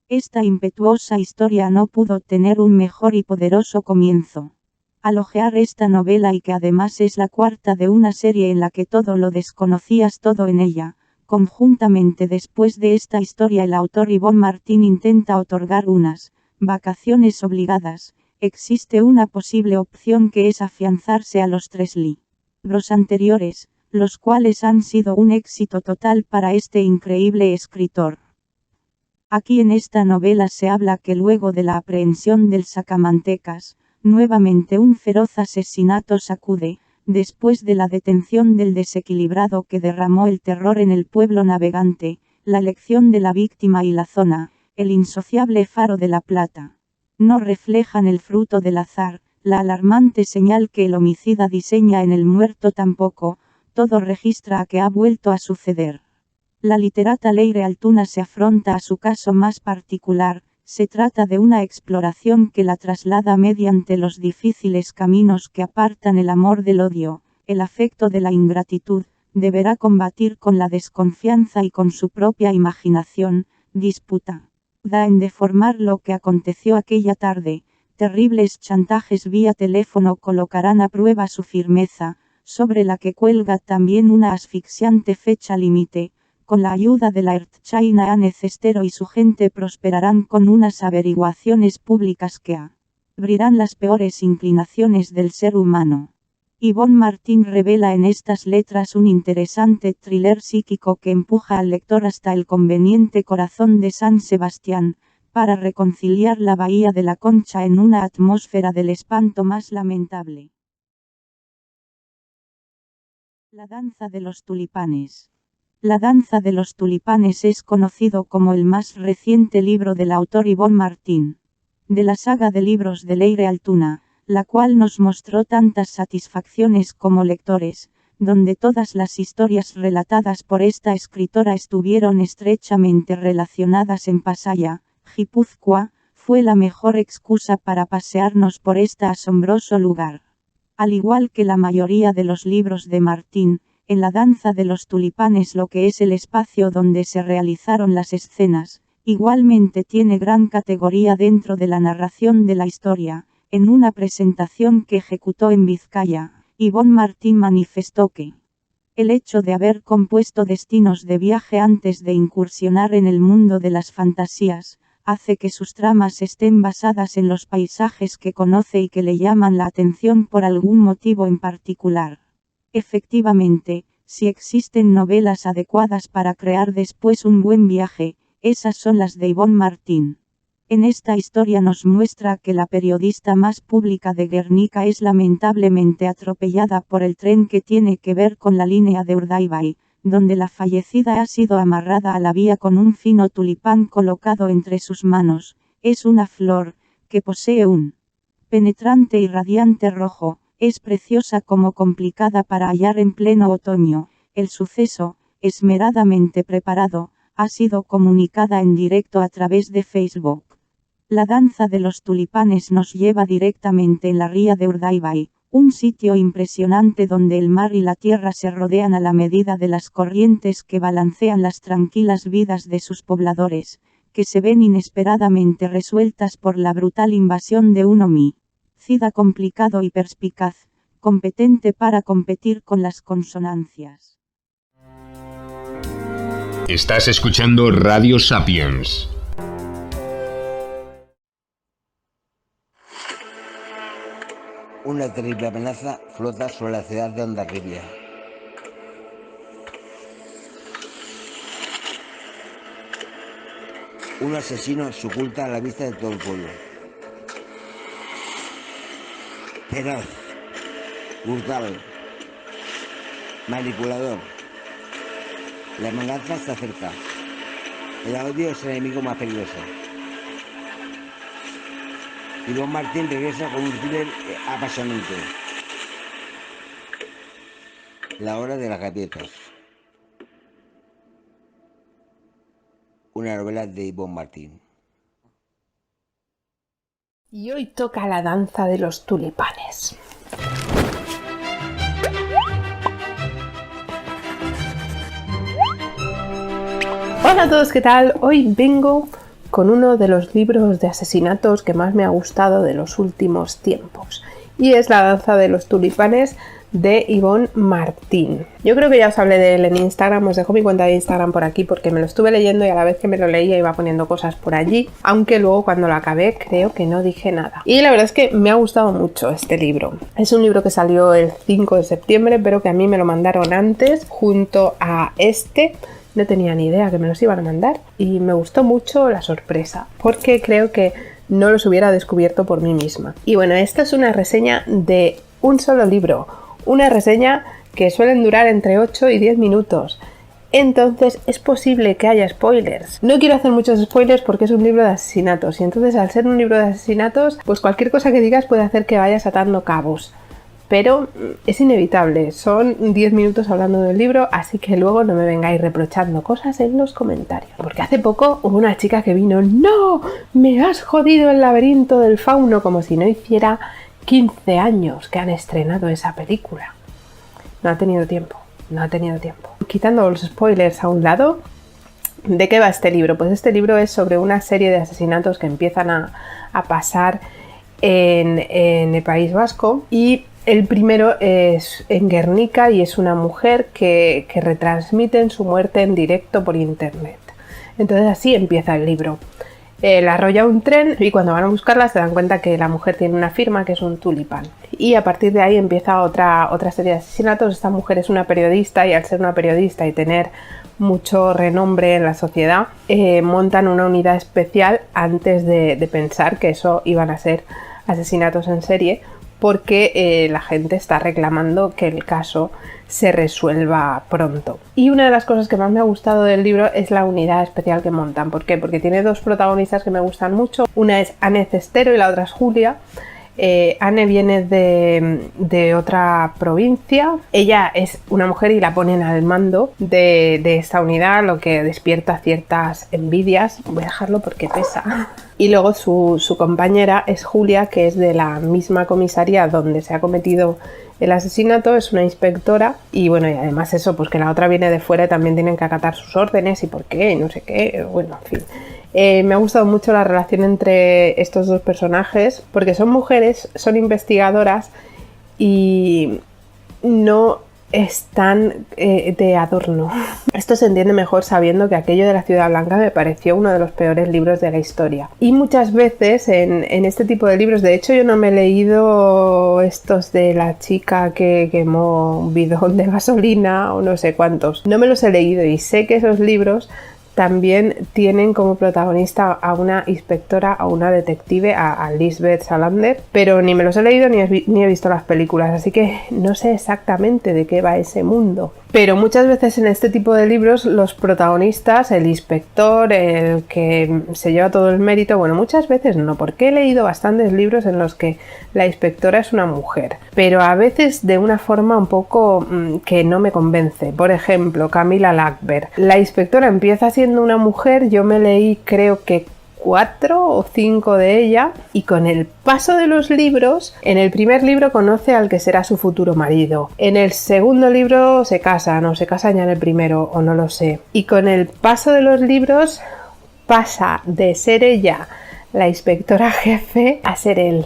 Esta impetuosa historia no pudo tener un mejor y poderoso comienzo. Al hojear esta novela, y que además es la cuarta de una serie en la que todo lo desconocías todo en ella, conjuntamente después de esta historia el autor Yvonne Martin intenta otorgar unas vacaciones obligadas. Existe una posible opción que es afianzarse a los 3 libros anteriores, los cuales han sido un éxito total para este increíble escritor. Aquí en esta novela se habla que luego de la aprehensión del sacamantecas, nuevamente un feroz asesinato sacude, después de la detención del desequilibrado que derramó el terror en el pueblo navegante, la elección de la víctima y la zona, el insociable Faro de la Plata. No reflejan el fruto del azar, la alarmante señal que el homicida diseña en el muerto tampoco, todo registra a que ha vuelto a suceder. La literata Leire Altuna se afronta a su caso más particular. Se trata de una exploración que la traslada mediante los difíciles caminos que apartan el amor del odio, el afecto de la ingratitud. Deberá combatir con la desconfianza y con su propia imaginación, disputa. Da en deformar lo que aconteció aquella tarde. Terribles chantajes vía teléfono colocarán a prueba su firmeza, sobre la que cuelga también una asfixiante fecha límite. Con la ayuda de la Erzchina Anecestero y su gente prosperarán con unas averiguaciones públicas que abrirán las peores inclinaciones del ser humano. Yvonne Martin revela en estas letras un interesante thriller psíquico que empuja al lector hasta el conveniente corazón de San Sebastián, para reconciliar la bahía de la Concha en una atmósfera del espanto más lamentable. La danza de los tulipanes. La danza de los tulipanes es conocido como el más reciente libro del autor Yvonne Martin. De la saga de libros de Leire Altuna, la cual nos mostró tantas satisfacciones como lectores, donde todas las historias relatadas por esta escritora estuvieron estrechamente relacionadas en Pasaya, Guipúzcoa, fue la mejor excusa para pasearnos por este asombroso lugar. Al igual que la mayoría de los libros de Martin, en la danza de los tulipanes, lo que es el espacio donde se realizaron las escenas, igualmente tiene gran categoría dentro de la narración de la historia. En una presentación que ejecutó en Vizcaya, Yvonne Martin manifestó que el hecho de haber compuesto destinos de viaje antes de incursionar en el mundo de las fantasías, hace que sus tramas estén basadas en los paisajes que conoce y que le llaman la atención por algún motivo en particular. Efectivamente, si existen novelas adecuadas para crear después un buen viaje, esas son las de Yvonne Martin. En esta historia nos muestra que la periodista más pública de Guernica es lamentablemente atropellada por el tren que tiene que ver con la línea de Urdaibai, donde la fallecida ha sido amarrada a la vía con un fino tulipán colocado entre sus manos. Es una flor, que posee un penetrante y radiante rojo, es preciosa como complicada para hallar en pleno otoño. El suceso, esmeradamente preparado, ha sido comunicada en directo a través de Facebook. La danza de los tulipanes nos lleva directamente en la ría de Urdaibai, un sitio impresionante donde el mar y la tierra se rodean a la medida de las corrientes que balancean las tranquilas vidas de sus pobladores, que se ven inesperadamente resueltas por la brutal invasión de un homicida complicado y perspicaz, competente para competir con las consonancias. Estás escuchando Radio Sapiens. Una terrible amenaza flota sobre la ciudad de Hondarribia. Un asesino se oculta a la vista de todo el pueblo. Feroz, brutal, manipulador. La amenaza se acerca. El odio es el enemigo más peligroso. Yvonne Martin regresa con un thriller apasionante. La hora de las gaviotas. Una novela de Yvonne Martin. Y hoy toca la danza de los tulipanes. Hola a todos, ¿qué tal? Hoy vengo con uno de los libros de asesinatos que más me ha gustado de los últimos tiempos, y es La danza de los tulipanes de Yvonne Martín. Yo creo que ya os hablé de él en Instagram, os dejo mi cuenta de Instagram por aquí porque me lo estuve leyendo y a la vez que me lo leía iba poniendo cosas por allí, aunque luego cuando lo acabé creo que no dije nada. Y la verdad es que me ha gustado mucho este libro. Es un libro que salió el 5 de septiembre, pero que a mí me lo mandaron antes junto a este. No tenía ni idea que me los iban a mandar y me gustó mucho la sorpresa porque creo que no los hubiera descubierto por mí misma. Y bueno, esta es una reseña de un solo libro. Una reseña que suelen durar entre 8 y 10 minutos. Entonces es posible que haya spoilers. No quiero hacer muchos spoilers porque es un libro de asesinatos. Y entonces al ser un libro de asesinatos, pues cualquier cosa que digas puede hacer que vayas atando cabos. Pero es inevitable. Son 10 minutos hablando del libro, así que luego no me vengáis reprochando cosas en los comentarios. Porque hace poco hubo una chica que vino: ¡No! ¡Me has jodido el laberinto del fauno! Como si no hiciera 15 años que han estrenado esa película. No ha tenido tiempo. Quitando los spoilers a un lado, ¿de qué va este libro? Pues este libro es sobre una serie de asesinatos que empiezan a pasar en el País Vasco, y el primero es en Guernica y es una mujer que retransmiten su muerte en directo por internet. Entonces así empieza el libro. La arrolla un tren y cuando van a buscarla se dan cuenta que la mujer tiene una firma que es un tulipán. Y a partir de ahí empieza otra serie de asesinatos. Esta mujer es una periodista y al ser una periodista y tener mucho renombre en la sociedad, montan una unidad especial antes de pensar que eso iban a ser asesinatos en serie, porque la gente está reclamando que el caso se resuelva pronto. Y una de las cosas que más me ha gustado del libro es la unidad especial que montan. ¿Por qué? Porque tiene dos protagonistas que me gustan mucho. Una es Anne Cestero y la otra es Julia. Anne viene de otra provincia. Ella es una mujer y la ponen al mando de esta unidad, lo que despierta ciertas envidias. Voy a dejarlo porque pesa. Y luego su compañera es Julia, que es de la misma comisaría donde se ha cometido el asesinato, es una inspectora. Y bueno, y además eso, pues que la otra viene de fuera y también tienen que acatar sus órdenes y por qué, no sé qué, bueno, en fin. Me ha gustado mucho la relación entre estos dos personajes porque son mujeres, son investigadoras y no están de adorno. Esto se entiende mejor sabiendo que aquello de la Ciudad Blanca me pareció uno de los peores libros de la historia. Y muchas veces en este tipo de libros, de hecho yo no me he leído estos de la chica que quemó un bidón de gasolina o no sé cuántos. No me los he leído y sé que esos libros también tienen como protagonista a una inspectora, a una detective, a Lisbeth Salander, pero ni me los he leído ni he visto las películas, así que no sé exactamente de qué va ese mundo. Pero muchas veces en este tipo de libros los protagonistas, el inspector, el que se lleva todo el mérito, bueno, muchas veces no, porque he leído bastantes libros en los que la inspectora es una mujer, pero a veces de una forma un poco que no me convence. Por ejemplo, Camila Lackberg. La inspectora empieza siendo una mujer, yo me leí creo que 4 o 5 de ella, y con el paso de los libros, en el primer libro conoce al que será su futuro marido, en el segundo libro se casan ya en el primero o no lo sé, y con el paso de los libros pasa de ser ella la inspectora jefe a ser él,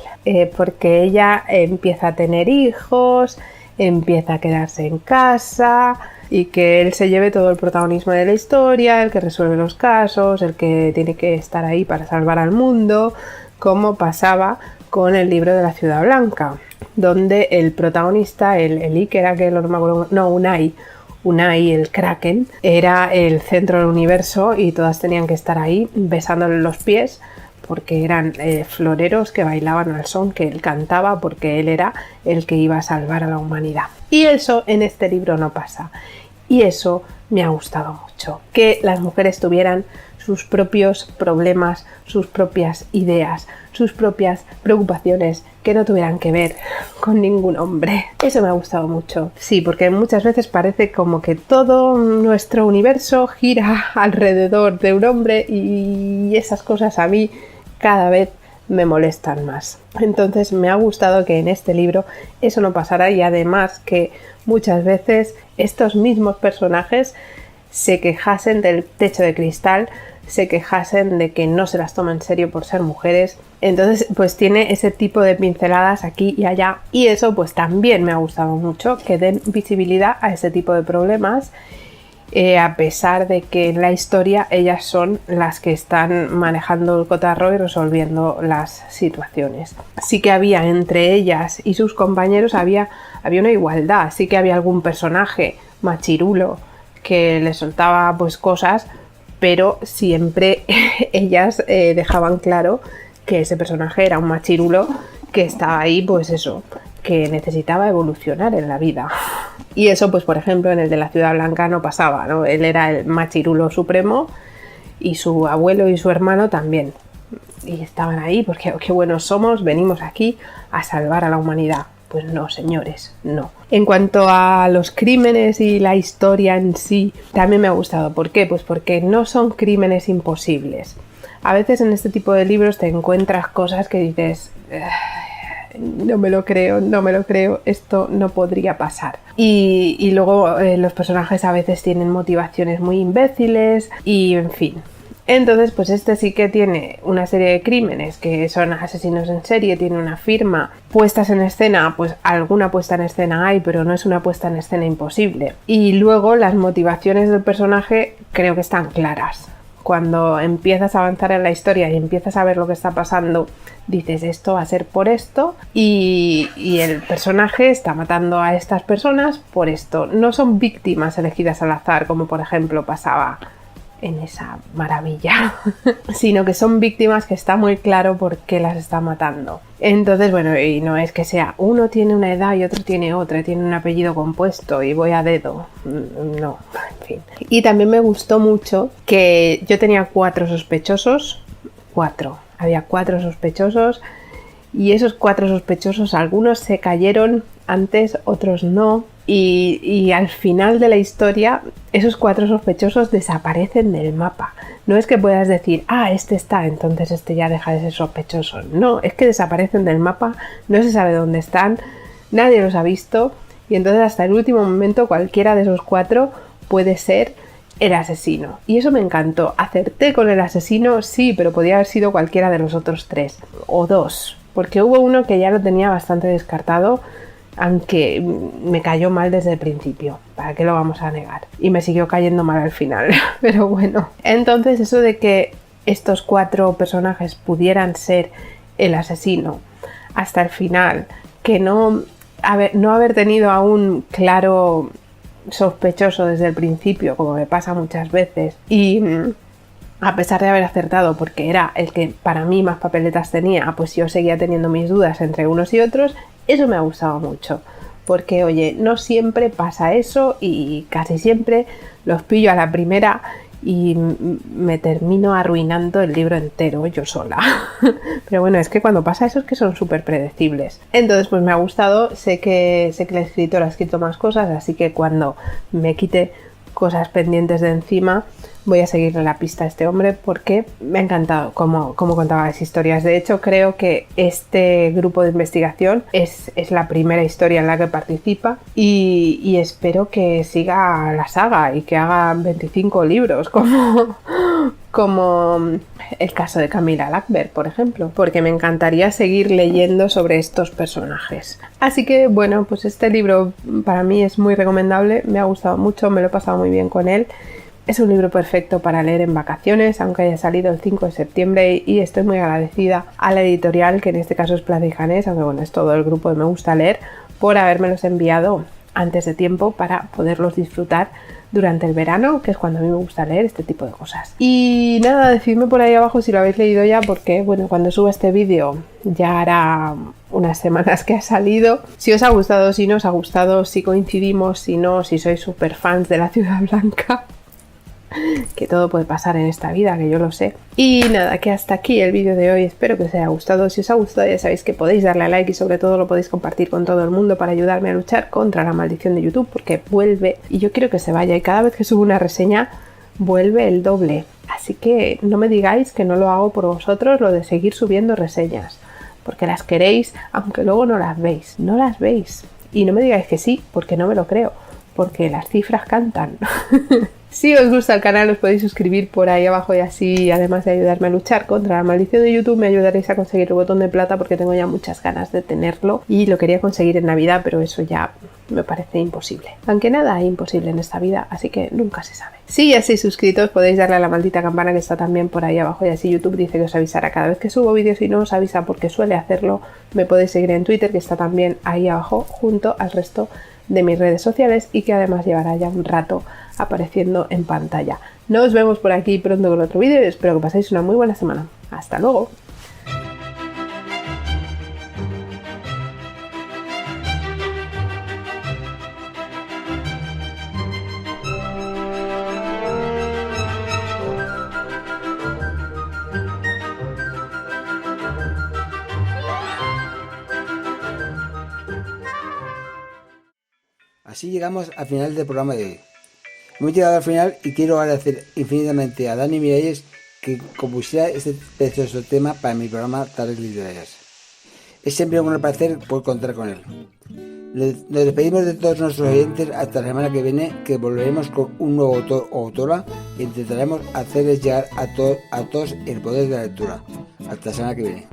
porque ella empieza a tener hijos, empieza a quedarse en casa y que él se lleve todo el protagonismo de la historia, el que resuelve los casos, el que tiene que estar ahí para salvar al mundo, como pasaba con el libro de la Ciudad Blanca, donde el protagonista, el Iker, aquel, no me acuerdo, no, Unai, el Kraken, era el centro del universo y todas tenían que estar ahí besándole los pies porque eran floreros que bailaban al son que él cantaba porque él era el que iba a salvar a la humanidad. Y eso en este libro no pasa. Y eso me ha gustado mucho, que las mujeres tuvieran sus propios problemas, sus propias ideas, sus propias preocupaciones, que no tuvieran que ver con ningún hombre. Eso me ha gustado mucho. Sí, porque muchas veces parece como que todo nuestro universo gira alrededor de un hombre y esas cosas a mí cada vez me molestan más. Entonces me ha gustado que en este libro eso no pasara y además que muchas veces estos mismos personajes se quejasen del techo de cristal, se quejasen de que no se las toma en serio por ser mujeres. Entonces pues tiene ese tipo de pinceladas aquí y allá, y eso pues también me ha gustado mucho, que den visibilidad a ese tipo de problemas, a pesar de que en la historia ellas son las que están manejando el cotarro y resolviendo las situaciones. Sí que había entre ellas y sus compañeros había una igualdad, sí que había algún personaje machirulo que le soltaba pues cosas, pero siempre ellas dejaban claro que ese personaje era un machirulo que estaba ahí, pues eso, que necesitaba evolucionar en la vida. Y eso, pues por ejemplo, en el de la Ciudad Blanca no pasaba, ¿no? Él era el machirulo supremo y su abuelo y su hermano también. Y estaban ahí porque qué buenos somos, venimos aquí a salvar a la humanidad. Pues no, señores, no. En cuanto a los crímenes y la historia en sí, también me ha gustado. ¿Por qué? Pues porque no son crímenes imposibles. A veces en este tipo de libros te encuentras cosas que dices... no me lo creo, esto no podría pasar. Y luego los personajes a veces tienen motivaciones muy imbéciles y en fin. Entonces pues este sí que tiene una serie de crímenes que son asesinos en serie, tiene una firma, puestas en escena, pues alguna puesta en escena hay, pero no es una puesta en escena imposible. Y luego las motivaciones del personaje creo que están claras. Cuando empiezas a avanzar en la historia y empiezas a ver lo que está pasando, dices esto va a ser por esto y el personaje está matando a estas personas por esto. No son víctimas elegidas al azar, como por ejemplo pasaba en esa maravilla, sino que son víctimas que está muy claro por qué las está matando. Entonces, bueno, y no es que sea uno tiene una edad y otro tiene otra, tiene un apellido compuesto y voy a dedo. No, en fin. Y también me gustó mucho que yo tenía 4 sospechosos, había 4 sospechosos y esos 4 sospechosos, algunos se cayeron antes, otros no. Y al final de la historia esos 4 sospechosos desaparecen del mapa. No es que puedas decir, este está, entonces este ya deja de ser sospechoso. No, es que desaparecen del mapa, no se sabe dónde están, nadie los ha visto y entonces hasta el último momento cualquiera de esos 4 puede ser el asesino. Y eso me encantó. Acerté con el asesino, sí, pero podía haber sido cualquiera de los otros 3 o 2, porque hubo uno que ya lo tenía bastante descartado, aunque me cayó mal desde el principio, ¿para qué lo vamos a negar? Y me siguió cayendo mal al final, pero bueno. Entonces eso de que estos 4 personajes pudieran ser el asesino hasta el final, que no haber tenido a un claro sospechoso desde el principio, como me pasa muchas veces, y a pesar de haber acertado porque era el que para mí más papeletas tenía, pues yo seguía teniendo mis dudas entre unos y otros. Eso me ha gustado mucho, porque oye, no siempre pasa eso y casi siempre los pillo a la primera y me termino arruinando el libro entero yo sola. Pero bueno, es que cuando pasa eso es que son súper predecibles. Entonces pues me ha gustado, sé que el escritor ha escrito más cosas, así que cuando me quite cosas pendientes de encima voy a seguirle la pista a este hombre porque me ha encantado cómo contaba las historias. De hecho, creo que este grupo de investigación es la primera historia en la que participa y espero que siga la saga y que haga 25 libros como el caso de Camila Lackberg, por ejemplo, porque me encantaría seguir leyendo sobre estos personajes. Así que bueno, pues este libro para mí es muy recomendable, me ha gustado mucho, me lo he pasado muy bien con él. Es un libro perfecto para leer en vacaciones, aunque haya salido el 5 de septiembre y estoy muy agradecida a la editorial, que en este caso es Plaza y Janés, aunque bueno, es todo el grupo de Me Gusta Leer, por habérmelos enviado antes de tiempo para poderlos disfrutar durante el verano, que es cuando a mí me gusta leer este tipo de cosas. Y nada, decidme por ahí abajo si lo habéis leído ya, porque bueno, cuando suba este vídeo ya hará unas semanas que ha salido. Si os ha gustado, si no os ha gustado, si coincidimos, si no, si sois súper fans de la Ciudad Blanca, que todo puede pasar en esta vida, que yo lo sé. Y nada, que hasta aquí el vídeo de hoy, espero que os haya gustado. Si os ha gustado ya sabéis que podéis darle a like y sobre todo lo podéis compartir con todo el mundo para ayudarme a luchar contra la maldición de YouTube, porque vuelve y yo quiero que se vaya, y cada vez que subo una reseña vuelve el doble. Así que no me digáis que no lo hago por vosotros, lo de seguir subiendo reseñas, porque las queréis, aunque luego no las veis, y no me digáis que sí, porque no me lo creo, porque las cifras cantan. Si os gusta el canal os podéis suscribir por ahí abajo y así, además de ayudarme a luchar contra la maldición de YouTube, me ayudaréis a conseguir el botón de plata porque tengo ya muchas ganas de tenerlo y lo quería conseguir en Navidad, pero eso ya me parece imposible. Aunque nada es imposible en esta vida, así que nunca se sabe. Si ya estáis suscritos podéis darle a la maldita campana que está también por ahí abajo y así YouTube dice que os avisará cada vez que subo vídeos y no os avisa porque suele hacerlo. Me podéis seguir en Twitter que está también ahí abajo junto al resto de mis redes sociales y que además llevará ya un rato apareciendo en pantalla. Nos vemos por aquí pronto con otro vídeo y espero que paséis una muy buena semana. ¡Hasta luego! Así llegamos al final del programa de hoy. Hemos llegado al final y quiero agradecer infinitamente a Dani Miralles que compusiera este precioso tema para mi programa Tardes Literarias. Es siempre un placer poder contar con él. Nos despedimos de todos nuestros oyentes hasta la semana que viene, que volveremos con un nuevo autor o autora e intentaremos hacerles llegar a todos el poder de la lectura. Hasta la semana que viene.